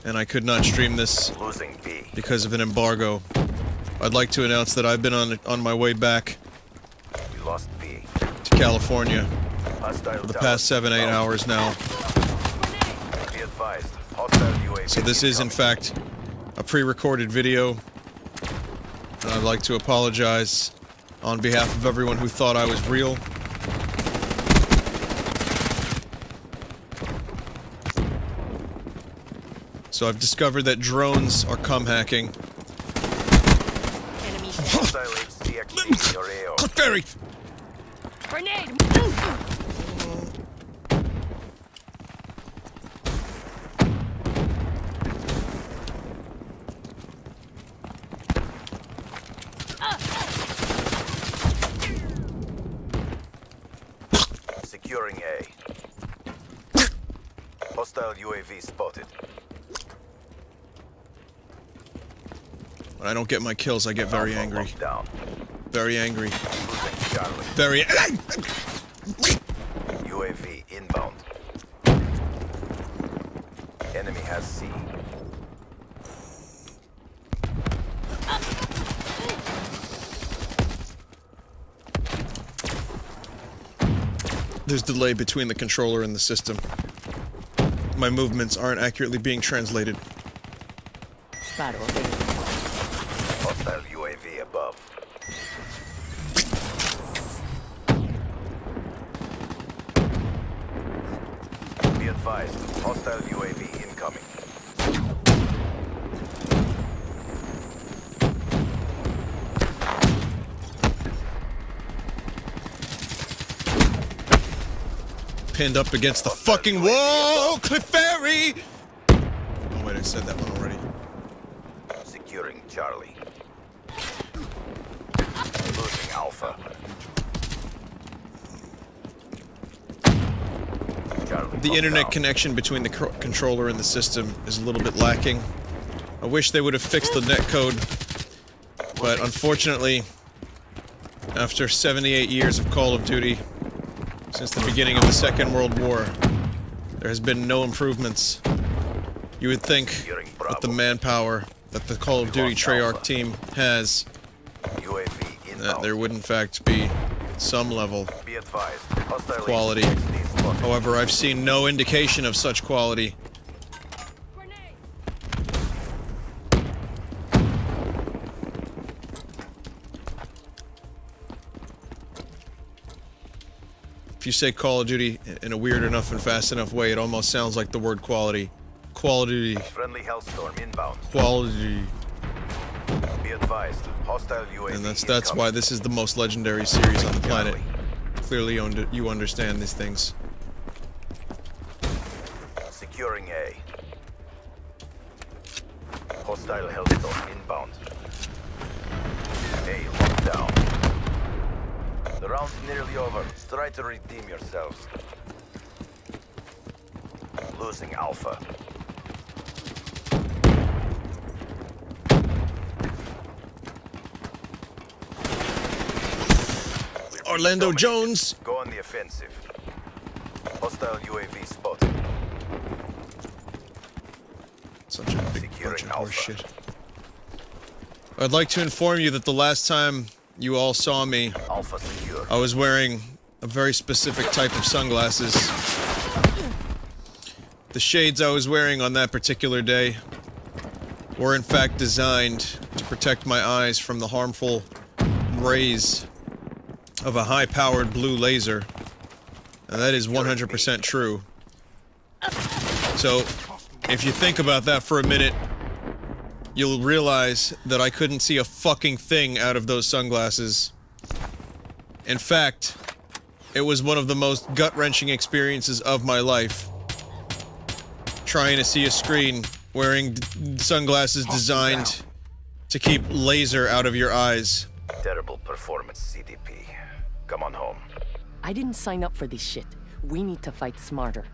and I could not stream this because of an embargo. I'd like to announce that I've been on my way back to California for the past 7-8 hours now. So this is in fact a pre-recorded video, and I'd like to apologize on behalf of everyone who thought I was real. So I've discovered that drones are cum hacking. Berry! Grenade! Securing A. Hostile UAV spotted. When I don't get my kills, I get very angry. Very angry. Very UAV inbound. Enemy has C. There's delay between the controller and the system. My movements aren't accurately being translated. Hostile UAV above. Be advised, hostile UAV incoming. Pinned up against the fucking wall, Cliff Ferry! Oh wait, I said that one already. Securing Charlie. Losing Alpha. The internet connection between the controller and the system is a little bit lacking. I wish they would have fixed the netcode, but unfortunately, after 78 years of Call of Duty, since the beginning of the Second World War, there has been no improvements. You would think, with the manpower that the Call of Duty Treyarch team has, that there would in fact be some level of quality. However, I've seen no indication of such quality. If you say Call of Duty in a weird enough and fast enough way, it almost sounds like the word quality. Quality. Friendly Hellstorm inbound. Quality. Be advised, hostile UAV And that's why this is the most legendary series on the planet. Clearly you understand these things. Securing A. Hostile Hellstorm inbound. A locked down. The round's nearly over. Try to redeem yourselves. Losing Alpha. Orlando Jones! Go on the offensive. Hostile UAV spotted. Such a big bunch of horseshit. I'd like to inform you that the last time you all saw me, I was wearing a very specific type of sunglasses. The shades I was wearing on that particular day were in fact designed to protect my eyes from the harmful rays of a high-powered blue laser. And that is 100% true. So, if you think about that for a minute, you'll realize that I couldn't see a fucking thing out of those sunglasses. In fact, it was one of the most gut-wrenching experiences of my life. Trying to see a screen wearing sunglasses designed to keep laser out of your eyes. Terrible performance, CDP. Come on home. I didn't sign up for this shit. We need to fight smarter.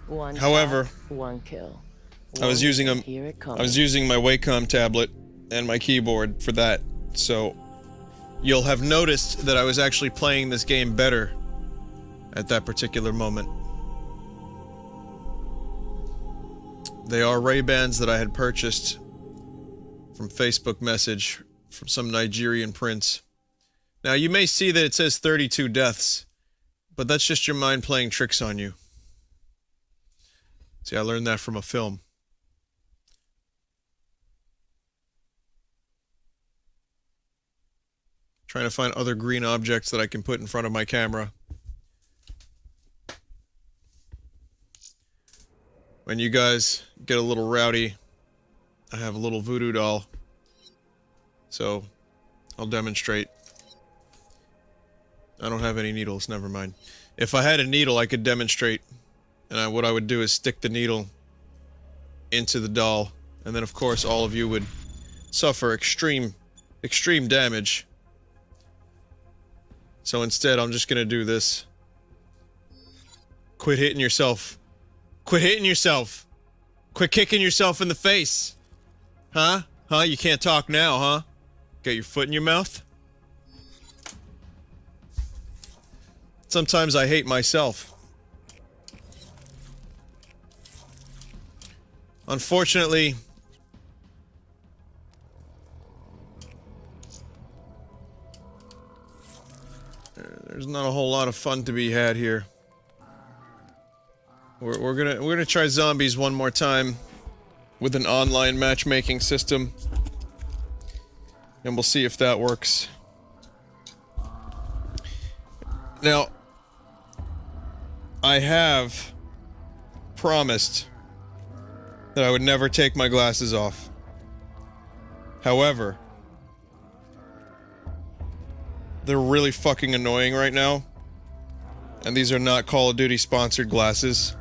However, shot, one kill. I was using my Wacom tablet and my keyboard for that, so you'll have noticed that I was actually playing this game better at that particular moment. They are Ray-Bans that I had purchased from Facebook message from some Nigerian prince. Now, you may see that it says 32 deaths, but that's just your mind playing tricks on you. See, I learned that from a film. Trying to find other green objects that I can put in front of my camera. When you guys get a little rowdy, I have a little voodoo doll. So, I'll demonstrate. I don't have any needles, never mind. If I had a needle, I could demonstrate. And what I would do is stick the needle into the doll. And then, of course, all of you would suffer extreme damage. So instead, I'm just gonna do this. Quit hitting yourself. Quit hitting yourself. Quit kicking yourself in the face. Huh? Huh? You can't talk now, huh? Got your foot in your mouth? Sometimes I hate myself. Unfortunately, there's not a whole lot of fun to be had here. We're gonna try zombies one more time with an online matchmaking system, and we'll see if that works. Now, I have promised that I would never take my glasses off. However, they're really fucking annoying right now, and these are not Call of Duty sponsored glasses.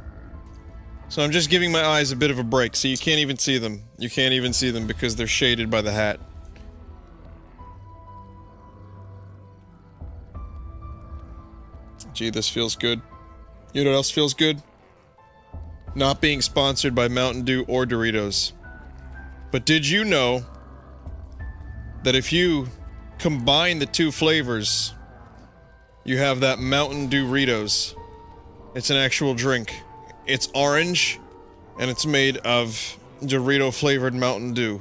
So I'm just giving my eyes a bit of a break, so you can't even see them. You can't even see them because they're shaded by the hat. Gee, this feels good. You know what else feels good? Not being sponsored by Mountain Dew or Doritos. But did you know that if you combine the two flavors, you have that Mountain Dew Doritos? It's an actual drink. It's orange, and it's made of Dorito flavored Mountain Dew.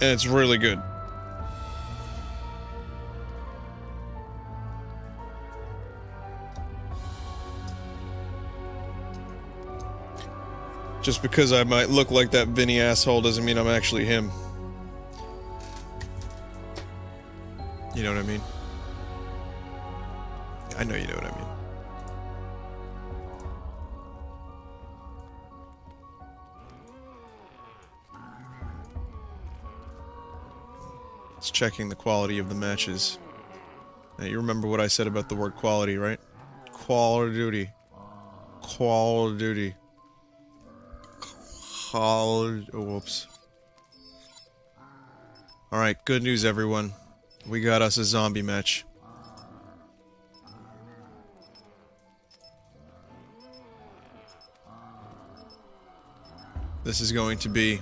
And it's really good. Just because I might look like that Vinny asshole doesn't mean I'm actually him. You know what I mean? I know you know what I mean. It's checking the quality of the matches. Now, you remember what I said about the word quality, right? Call of Duty. Call of Duty. Oh, whoops. Alright, good news everyone. We got us a zombie match. This is going to be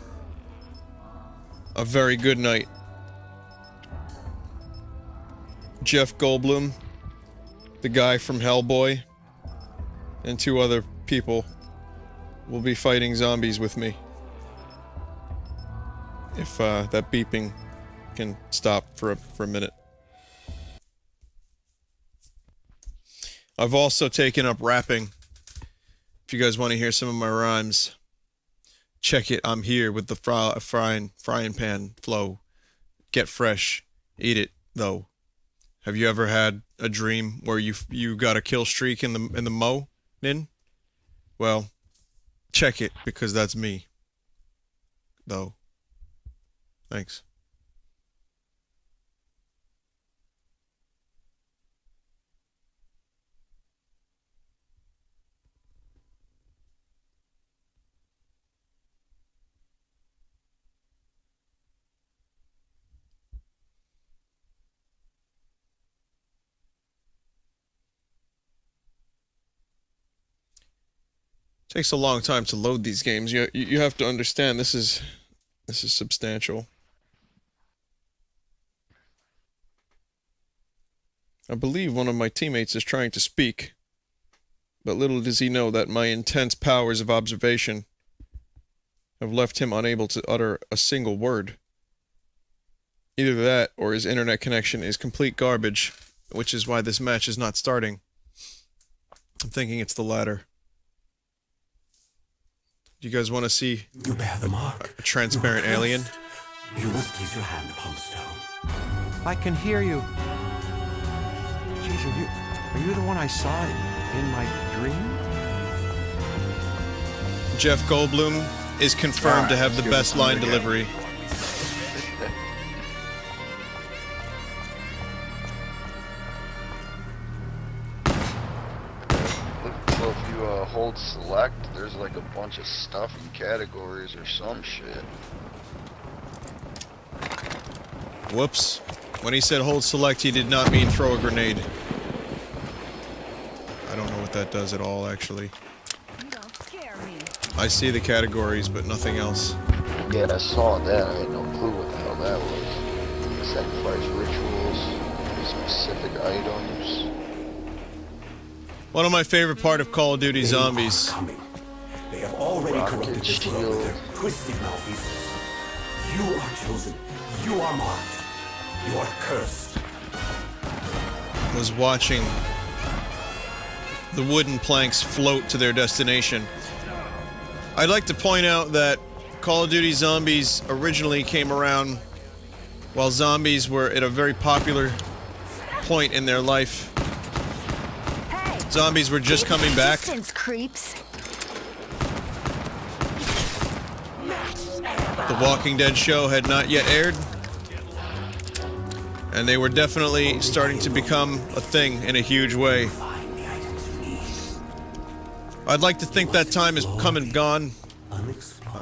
a very good night. Jeff Goldblum, the guy from Hellboy, and 2 other people will be fighting zombies with me. If that beeping can stop for a minute. I've also taken up rapping. If you guys want to hear some of my rhymes, check it. I'm here with the frying pan flow. Get fresh, eat it though. Have you ever had a dream where you got a kill streak in the morning? Well, check it because that's me. Though. Thanks. Takes a long time to load these games. You have to understand this is substantial. I believe one of my teammates is trying to speak, but little does he know that my intense powers of observation have left him unable to utter a single word. Either that or his internet connection is complete garbage, which is why this match is not starting. I'm thinking it's the latter. Do you guys want to see You bear the mark. a transparent alien? You must place your hand upon the stone. I can hear you. Jeez, are you the one I saw in my dream? Jeff Goldblum is confirmed to have the best line delivery. So if you hold select, there's like a bunch of stuff in categories or some shit. Whoops. When he said hold select, he did not mean throw a grenade. I don't know what that does at all, actually. I see the categories, but nothing else. Yeah, I saw that. I had no clue what the hell that was. Sacrifice rituals, specific items. One of my favorite part of Call of Duty Zombies. They have already Rocket corrupted this world with their twisted malfeasance. You are chosen. You are marked. You are cursed. Was watching the wooden planks float to their destination. I'd like to point out that Call of Duty Zombies originally came around while zombies were at a very popular point in their life. Zombies were just coming back. Creeps. The Walking Dead show had not yet aired. And they were definitely starting to become a thing in a huge way. I'd like to think that time has come and gone,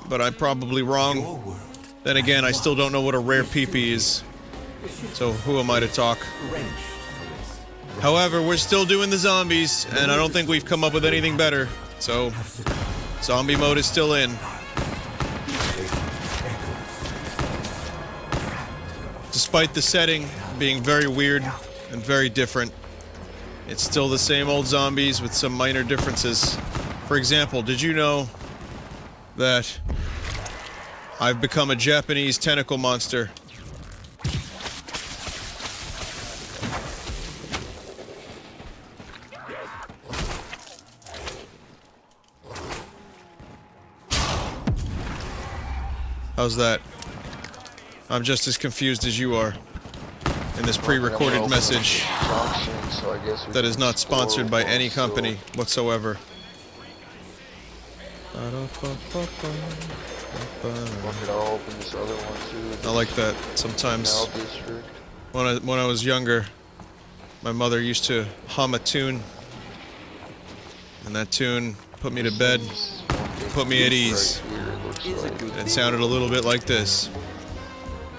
but I'm probably wrong. Then again, I still don't know what a rare PP is, so who am I to talk? However, we're still doing the zombies, and I don't think we've come up with anything better, so zombie mode is still in. Despite the setting being very weird and very different, it's still the same old zombies with some minor differences. For example, did you know that I've become a Japanese tentacle monster? How's that? I'm just as confused as you are in this pre-recorded message that is not sponsored by any company whatsoever. I like that. Sometimes when I was younger, my mother used to hum a tune, and that tune put me to bed, put me at ease. And it sounded a little bit like this.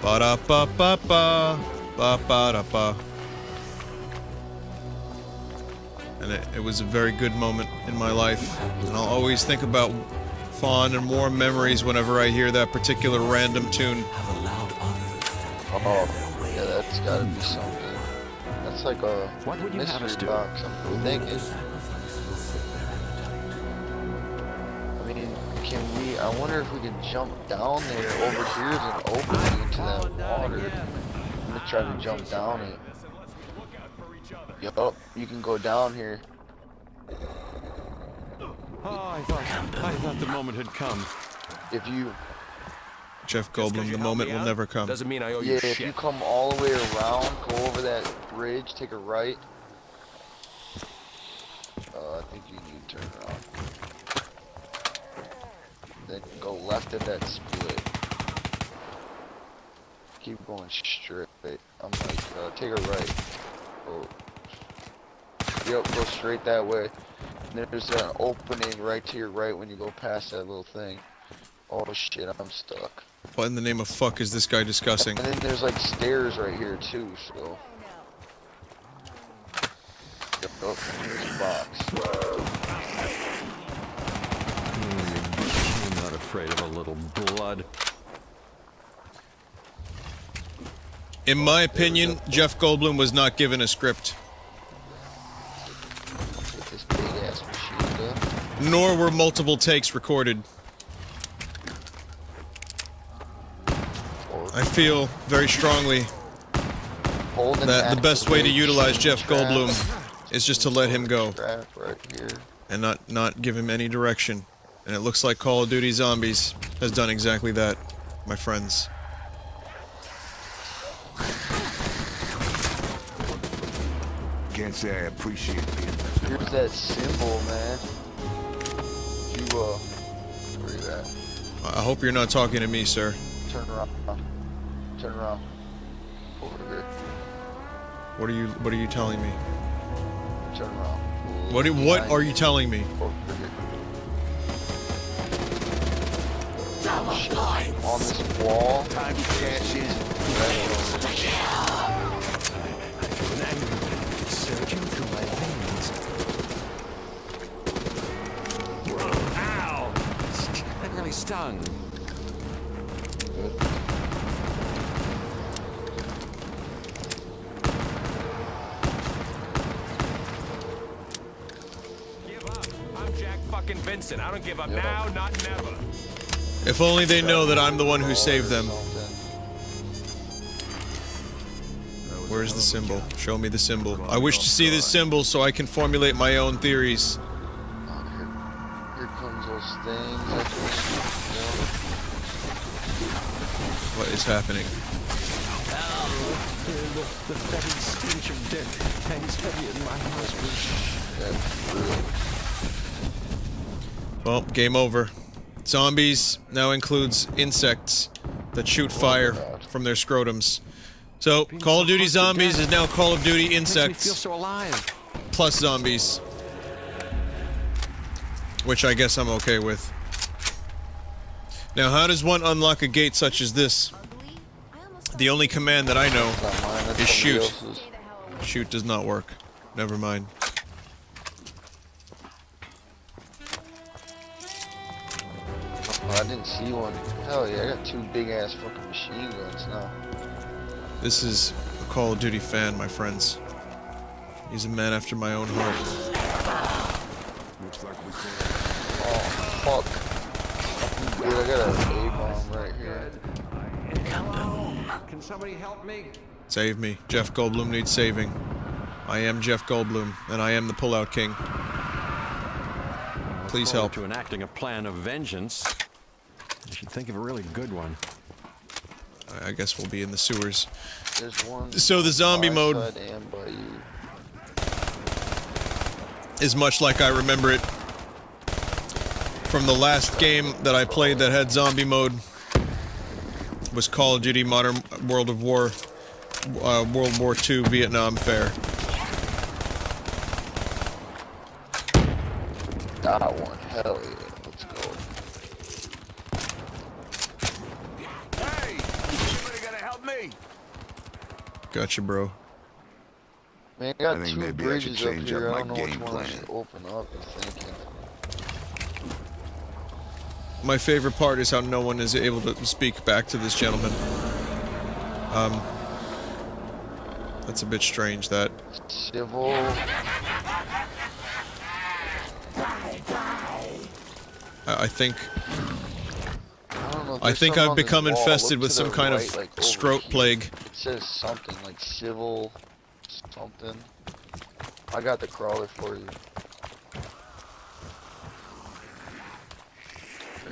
Ba-da-ba-ba-ba. Ba-ba-da-ba. And it was a very good moment in my life. And I'll always think about fond and warm memories whenever I hear that particular random tune. Oh, yeah, that's gotta be something. That's like a mystery box, I'm thinking. I mean, can we, I wonder if we can jump down there. Over here is an opening into that water. I'm gonna try to jump down it. Yup, you can go down here. Oh, I thought the moment had come. If you... Jeff Goldblum, the moment will never come. Doesn't mean I owe you Yeah, shit. if you come all the way around, go over that bridge, take a right. I think you need to turn around. Then go left at that split. Keep going straight. I'm like, take a right. Oh. Yep, go straight that way. And there's an opening right to your right when you go past that little thing. Oh shit, I'm stuck. What in the name of fuck is this guy discussing? And then there's like stairs right here too, so. Yep, oh, here's a box. I'm not afraid of a little blood. In my opinion, Jeff Goldblum was not given a script. This big ass machine gun. Nor were multiple takes recorded. I feel very strongly that the best way to utilize Jeff Goldblum is just to let him go and not give him any direction. And it looks like Call of Duty Zombies has done exactly that, my friends. Can't say I appreciate it. Here's that symbol, man. You, where you at? I hope you're not talking to me, sir. Turn around. Turn around. Over here. What are you telling me? Turn around. What are you telling me? Over here. On this wall. Time to cash in. Surging through my veins. Ow! That really stung. Give up. I'm Jack fucking Vincent. I don't give up now, not never. If only they know that I'm the one who saved them. Where's the symbol? Show me the symbol. I wish to see this symbol so I can formulate my own theories. Here comes those things. What is happening? The fetid stench of death hangs heavy in my nostrils. Well, game over. Zombies now includes insects that shoot fire from their scrotums. So, Call of Duty Zombies is now Call of Duty Insects. Feel so alive. Plus zombies. Which I guess I'm okay with. Now, how does one unlock a gate such as this? The only command that I know is shoot. Shoot does not work. Never mind. Oh, I didn't see one. Hell yeah, I got two big ass fucking machine guns now. This is a Call of Duty fan, my friends. He's a man after my own heart. Looks like we Oh, fuck. Dude, I got an A-bomb right here. Can somebody help me? Save me. Jeff Goldblum needs saving. I am Jeff Goldblum, and I am the Pullout King. Please help. To enacting a plan of vengeance. You should think of a really good one. I guess we'll be in the sewers. There's one So the zombie mode is much like I remember it from the last game that I played that had zombie mode. Was Call of Duty Modern World War II Vietnam Fair. Got one. Hell yeah. Let's go. Hey! Anybody gonna help Gotcha, bro. Man, I got I think two maybe I should bridges up change here. up I my don't know which game one I plan. should open up. I'm thinking. My favorite part is how no one is able to speak back to this gentleman. That's a bit strange, that. Civil. I think... I don't know. I think something I've on this become wall. infested Look with to some the kind right, of like, over scrote here. plague. It says something like civil something. I got the crawler for you.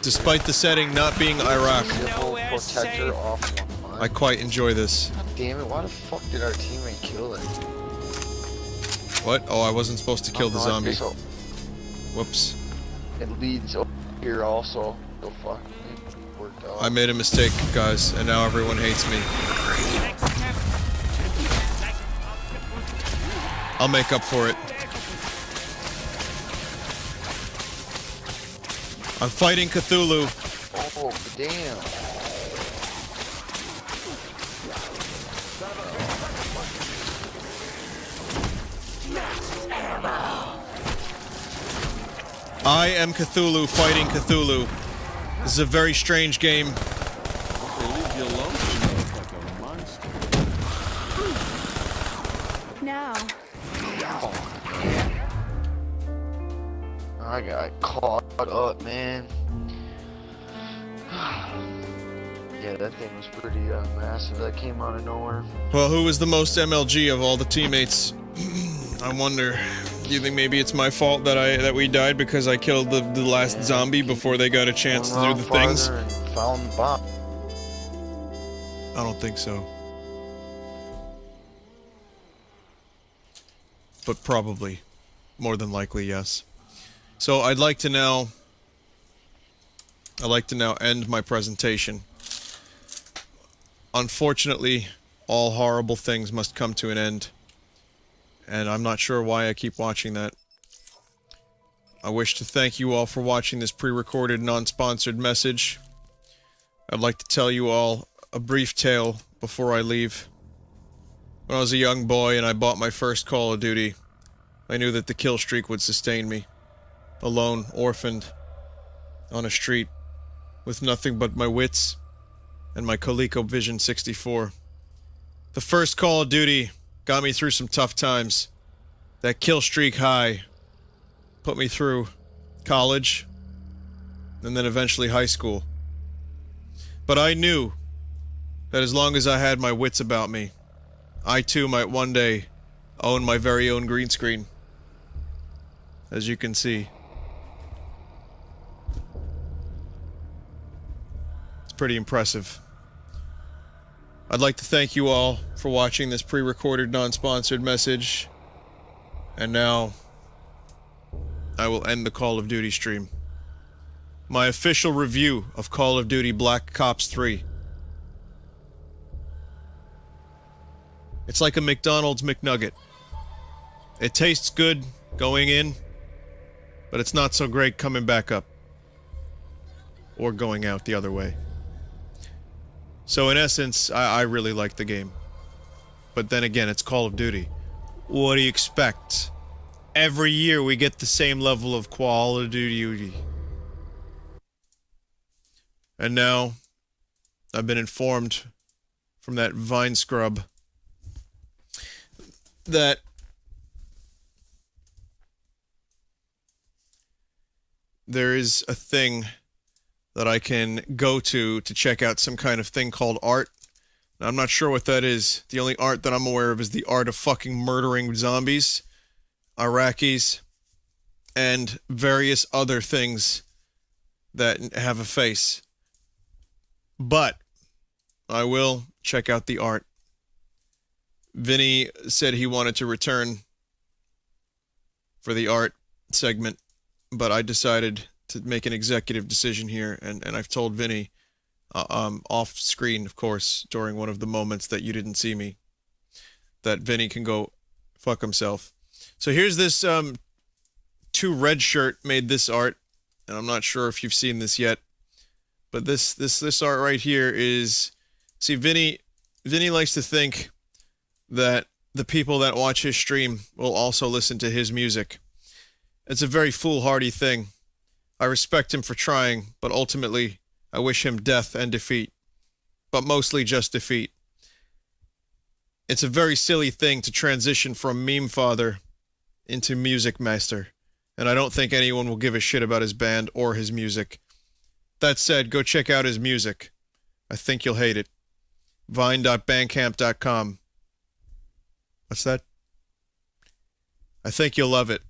Despite the setting not being Iraq, Civil protector offline. I quite enjoy this. God damn it, why the fuck did our teammate kill it? What? Oh, I wasn't supposed to kill the zombie. Whoops. It leads over here also. So fuck me. Worked out. I made a mistake, guys, and now everyone hates me. I'll make up for it. I'm fighting Cthulhu. Oh, damn. I am Cthulhu fighting Cthulhu. This is a very strange game. Now. I got caught up, man. Yeah, that thing was pretty massive. That came out of nowhere. Well, who was the most MLG of all the teammates? I wonder. Do you think maybe it's my fault that we died because I killed the last zombie before they got a chance to do the things? And found the bomb. I don't think so. But probably. More than likely, yes. So I'd like to now end my presentation. Unfortunately, all horrible things must come to an end. And I'm not sure why I keep watching that. I wish to thank you all for watching this pre-recorded, non-sponsored message. I'd like to tell you all a brief tale before I leave. When I was a young boy and I bought my first Call of Duty, I knew that the kill streak would sustain me. Alone, orphaned, on a street, with nothing but my wits and my ColecoVision 64. The first Call of Duty got me through some tough times. That kill streak high put me through college and then eventually high school. But I knew that as long as I had my wits about me, I too might one day own my very own green screen. As you can see. It's pretty impressive. I'd like to thank you all for watching this pre-recorded, non-sponsored message. And now, I will end the Call of Duty stream. My official review of Call of Duty Black Ops 3. It's like a McDonald's McNugget. It tastes good going in, but it's not so great coming back up. Or going out the other way. So in essence, I really like the game. But then again, it's Call of Duty. What do you expect? Every year we get the same level of Call of Duty. And now, I've been informed from that Vine scrub that there is a thing that I can go to check out some kind of thing called art. Now, I'm not sure what that is. The only art that I'm aware of is the art of fucking murdering zombies, Iraqis, and various other things that have a face. But I will check out the art. Vinny said he wanted to return for the art segment, but I decided to make an executive decision here, and I've told Vinny, off screen, of course, during one of the moments that you didn't see me, that Vinny can go fuck himself. So here's this, 2 Red Shirt made this art, and I'm not sure if you've seen this yet, but this art right here is, see, Vinny likes to think that the people that watch his stream will also listen to his music. It's a very foolhardy thing. I respect him for trying, but ultimately, I wish him death and defeat. But mostly just defeat. It's a very silly thing to transition from meme father into music master, and I don't think anyone will give a shit about his band or his music. That said, go check out his music. I think you'll hate it. Vine.bandcamp.com. What's that? I think you'll love it.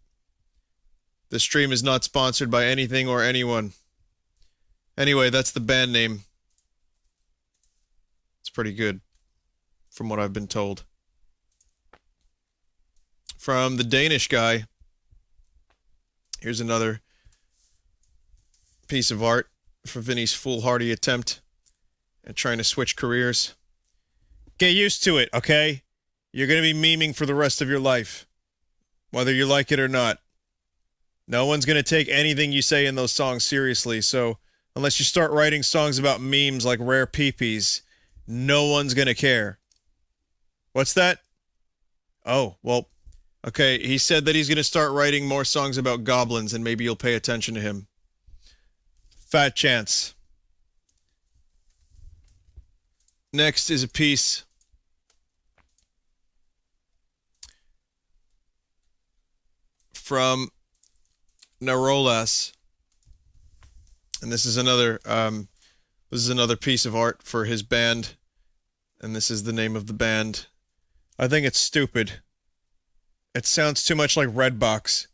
The stream is not sponsored by anything or anyone. Anyway, that's the band name. It's pretty good, from what I've been told. From the Danish guy, here's another piece of art for Vinny's foolhardy attempt at trying to switch careers. Get used to it, okay? You're going to be memeing for the rest of your life, whether you like it or not. No one's going to take anything you say in those songs seriously, so unless you start writing songs about memes like Rare Peepees, no one's going to care. What's that? Oh, well, okay, he said that he's going to start writing more songs about goblins, and maybe you'll pay attention to him. Fat chance. Next is a piece from Narolas, and this is another piece of art for his band, and this is the name of the band. I think it's stupid. It sounds too much like Redbox.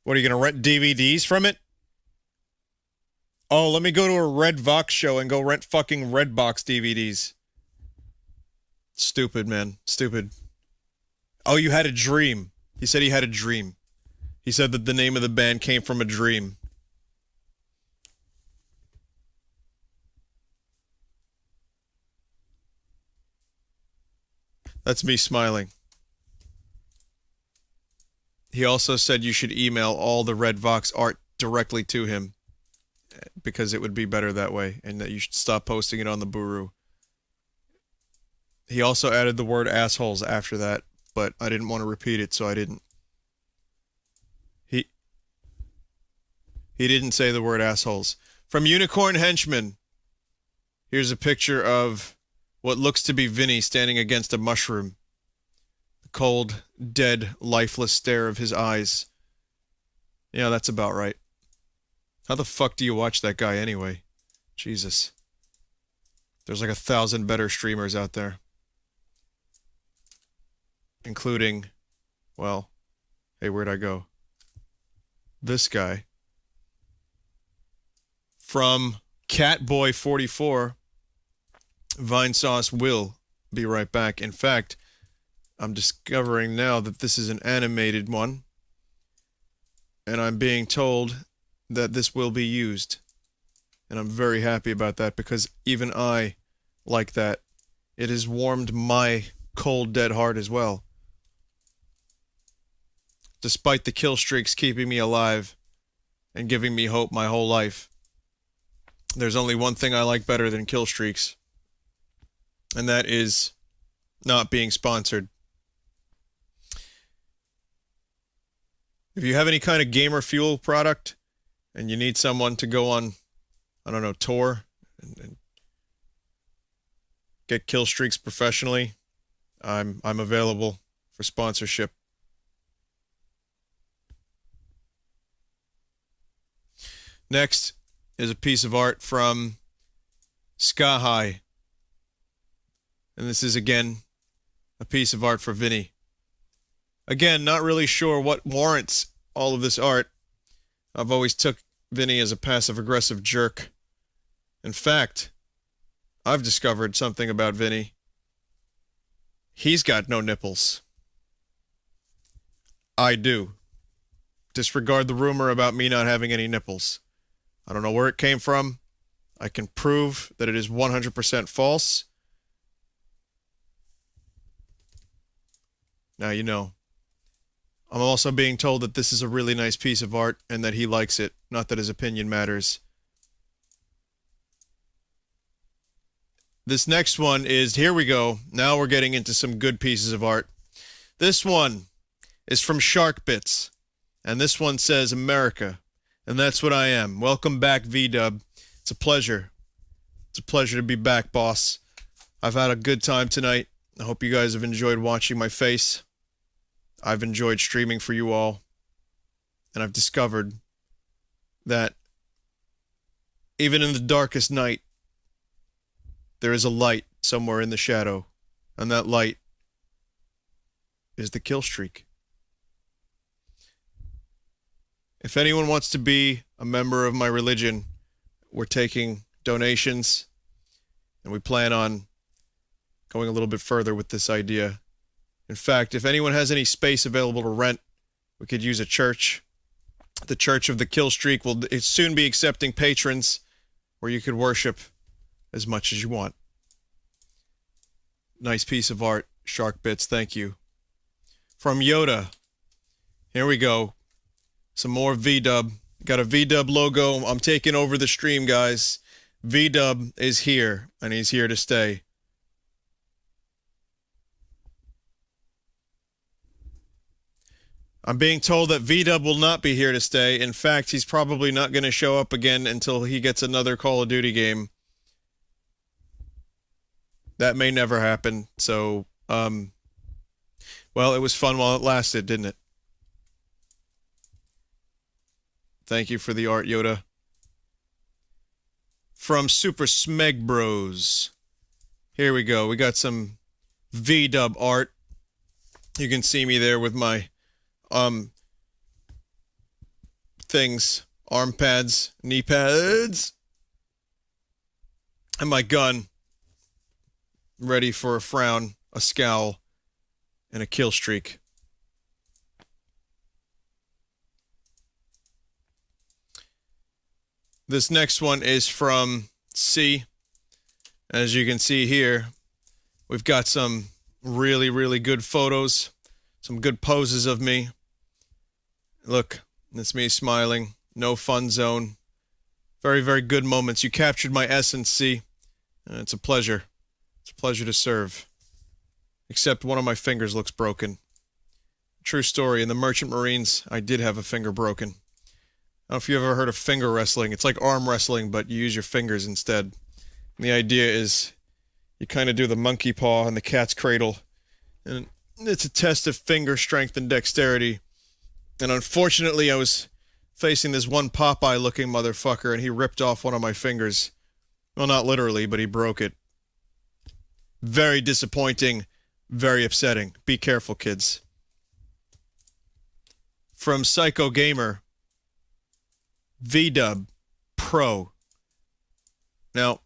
What, are you gonna rent DVDs from it? Oh, let me go to a Redvox show and go rent fucking Redbox DVDs. Stupid, man. Stupid. Oh, you had a dream. He said he had a dream. He said that the name of the band came from a dream. That's me smiling. He also said you should email all the Redvox art directly to him, because it would be better that way, and that you should stop posting it on the Buru. He also added the word assholes after that, but I didn't want to repeat it, so I didn't. He didn't say the word assholes. From Unicorn Henchman, here's a picture of what looks to be Vinny standing against a mushroom. The cold, dead, lifeless stare of his eyes. Yeah, that's about right. How the fuck do you watch that guy anyway? Jesus. There's like 1,000 better streamers out there. Including, well, hey, where'd I go? This guy. From Catboy44, Vinesauce will be right back. In fact, I'm discovering now that this is an animated one, and I'm being told that this will be used. And I'm very happy about that, because even I like that. It has warmed my cold, dead heart as well. Despite the kill streaks keeping me alive and giving me hope my whole life, there's only one thing I like better than kill streaks, and that is not being sponsored. If you have any kind of gamer fuel product and you need someone to go on, I don't know, tour and get kill streaks professionally, I'm available for sponsorship. Next is a piece of art from Ska High. And this is, again, a piece of art for Vinny. Again, not really sure what warrants all of this art. I've always took Vinny as a passive-aggressive jerk. In fact, I've discovered something about Vinny. He's got no nipples. I do. Disregard the rumor about me not having any nipples. I don't know where it came from. I can prove that it is 100% false. Now you know. I'm also being told that this is a really nice piece of art and that he likes it, not that his opinion matters. This next one is, here we go. Now we're getting into some good pieces of art. This one is from Shark Bits, and this one says America, and that's what I am. Welcome back, V-Dub. It's a pleasure. It's a pleasure to be back, boss. I've had a good time tonight. I hope you guys have enjoyed watching my face. I've enjoyed streaming for you all, and I've discovered that even in the darkest night, there is a light somewhere in the shadow, and that light is the Killstreak. If anyone wants to be a member of my religion, we're taking donations, and we plan on going a little bit further with this idea. In fact, if anyone has any space available to rent, we could use a church. The Church of the Killstreak will soon be accepting patrons where you could worship as much as you want. Nice piece of art, Shark Bits, thank you. From Yoda, here we go. Some more V-Dub. Got a V-Dub logo. I'm taking over the stream, guys. V-Dub is here, and he's here to stay. I'm being told that V-Dub will not be here to stay. In fact, he's probably not going to show up again until he gets another Call of Duty game. That may never happen, so, well, it was fun while it lasted, didn't it? Thank you for the art, Yoda. From Super Smeg Bros. Here we go. We got some V-Dub art. You can see me there with my things, arm pads, knee pads, and my gun, ready for a frown, a scowl, and a kill streak. This next one is from C. As you can see here, we've got some really, really good photos, some good poses of me. Look, that's me smiling. No fun zone. Very, very good moments. You captured my essence, C. It's a pleasure. It's a pleasure to serve. Except one of my fingers looks broken. True story. In the Merchant Marines, I did have a finger broken. I don't know if you've ever heard of finger wrestling. It's like arm wrestling, but you use your fingers instead. And the idea is you kind of do the monkey paw and the cat's cradle. And it's a test of finger strength and dexterity. And unfortunately, I was facing this one Popeye-looking motherfucker, and he ripped off one of my fingers. Well, not literally, but he broke it. Very disappointing, very upsetting. Be careful, kids. From Psycho Gamer, V-Dub Pro. Now,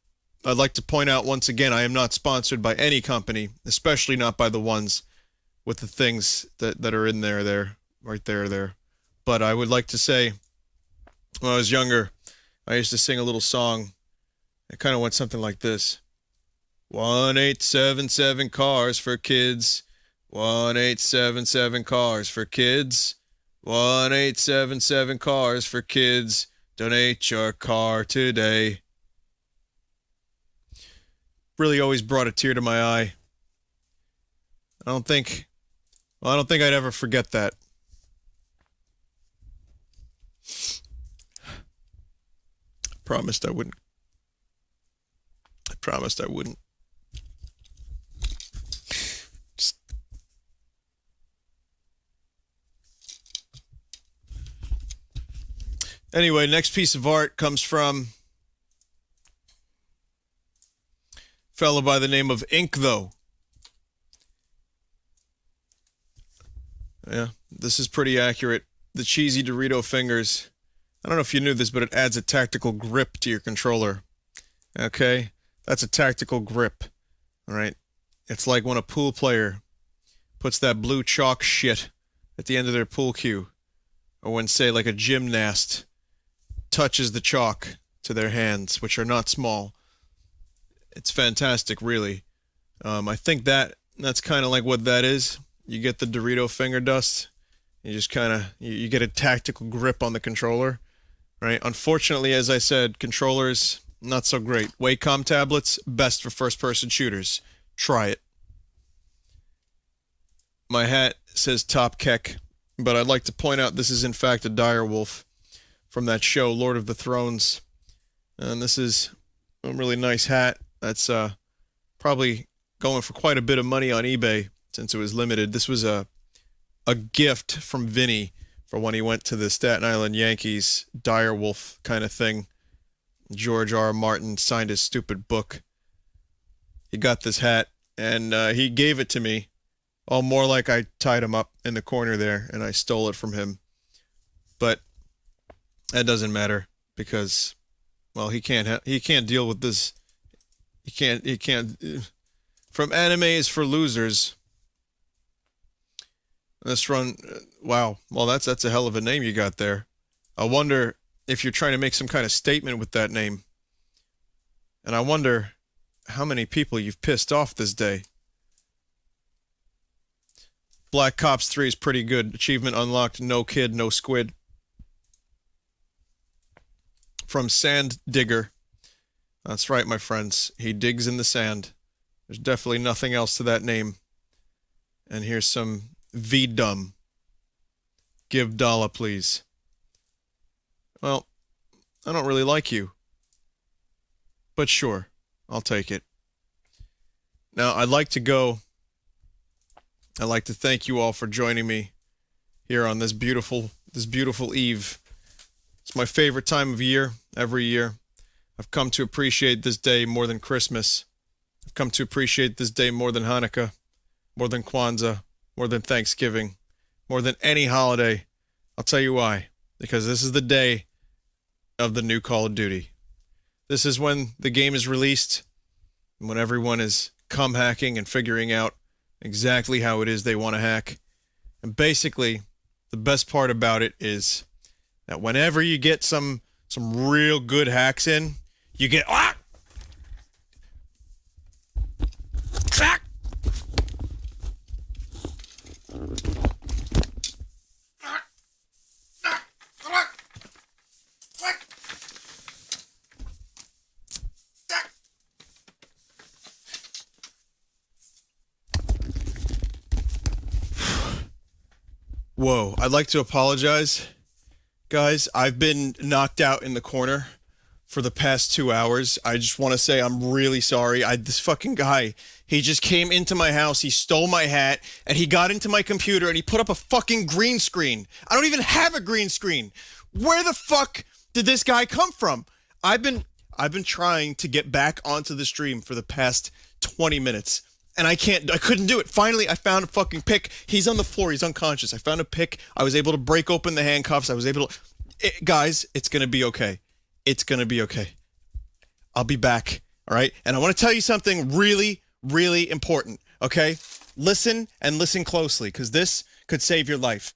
I'd like to point out once again, I am not sponsored by any company, especially not by the ones with the things that are in there, right there. But I would like to say, when I was younger, I used to sing a little song. It kind of went something like this. 1877 cars for kids. 1877 cars for kids. 1877 cars for kids. Donate your car today. Really always brought a tear to my eye. I don't think I'd ever forget that. I promised I wouldn't. Anyway, next piece of art comes from a fellow by the name of Ink, though. Yeah, this is pretty accurate. The cheesy Dorito fingers. I don't know if you knew this, but it adds a tactical grip to your controller. Okay? That's a tactical grip. Alright? It's like when a pool player puts that blue chalk shit at the end of their pool cue. Or when, say, like a gymnast touches the chalk to their hands, which are not small. It's fantastic, really. I think that's kind of like what that is. You get the Dorito finger dust. You just kind of, you get a tactical grip on the controller, right? Unfortunately, as I said, controllers, not so great. Wacom tablets, best for first-person shooters. Try it. My hat says Top Keck, but I'd like to point out this is in fact a direwolf from that show, Lord of the Thrones. And this is a really nice hat. That's probably going for quite a bit of money on eBay since it was limited. This was a gift from Vinny for when he went to the Staten Island Yankees direwolf kind of thing. George R. Martin signed his stupid book. He got this hat, and he gave it to me. Oh, more like I tied him up in the corner there, and I stole it from him. But that doesn't matter because, well, he can't deal with this. He can't. From Anime is for Losers. Let's run. Wow. Well, that's a hell of a name you got there. I wonder if you're trying to make some kind of statement with that name. And I wonder how many people you've pissed off this day. Black Ops 3 is pretty good. Achievement unlocked. No kid, no squid. From Sand Digger. That's right, my friends. He digs in the sand. There's definitely nothing else to that name. And here's some V-Dumb. Give dollar, please. Well, I don't really like you. But sure, I'll take it. Now, I'd like to thank you all for joining me here on this beautiful eve. It's my favorite time of year, every year. I've come to appreciate this day more than Christmas. I've come to appreciate this day more than Hanukkah, more than Kwanzaa, more than Thanksgiving, more than any holiday. I'll tell you why. Because this is the day of the new Call of Duty. This is when the game is released, and when everyone is cum hacking and figuring out exactly how it is they want to hack. And basically, the best part about it is that whenever you get some real good hacks in, you get Whoa, I'd like to apologize. Guys, I've been knocked out in the corner for the past 2 hours. I just want to say I'm really sorry. This fucking guy, he just came into my house, he stole my hat, and he got into my computer and he put up a fucking green screen. I don't even have a green screen. Where the fuck did this guy come from? I've been trying to get back onto the stream for the past 20 minutes. And I couldn't do it. Finally, I found a fucking pick. He's on the floor. He's unconscious. I found a pick. I was able to break open the handcuffs. I was able to... guys, it's going to be okay. It's going to be okay. I'll be back. All right? And I want to tell you something really, really important. Okay? Listen and listen closely because this could save your life.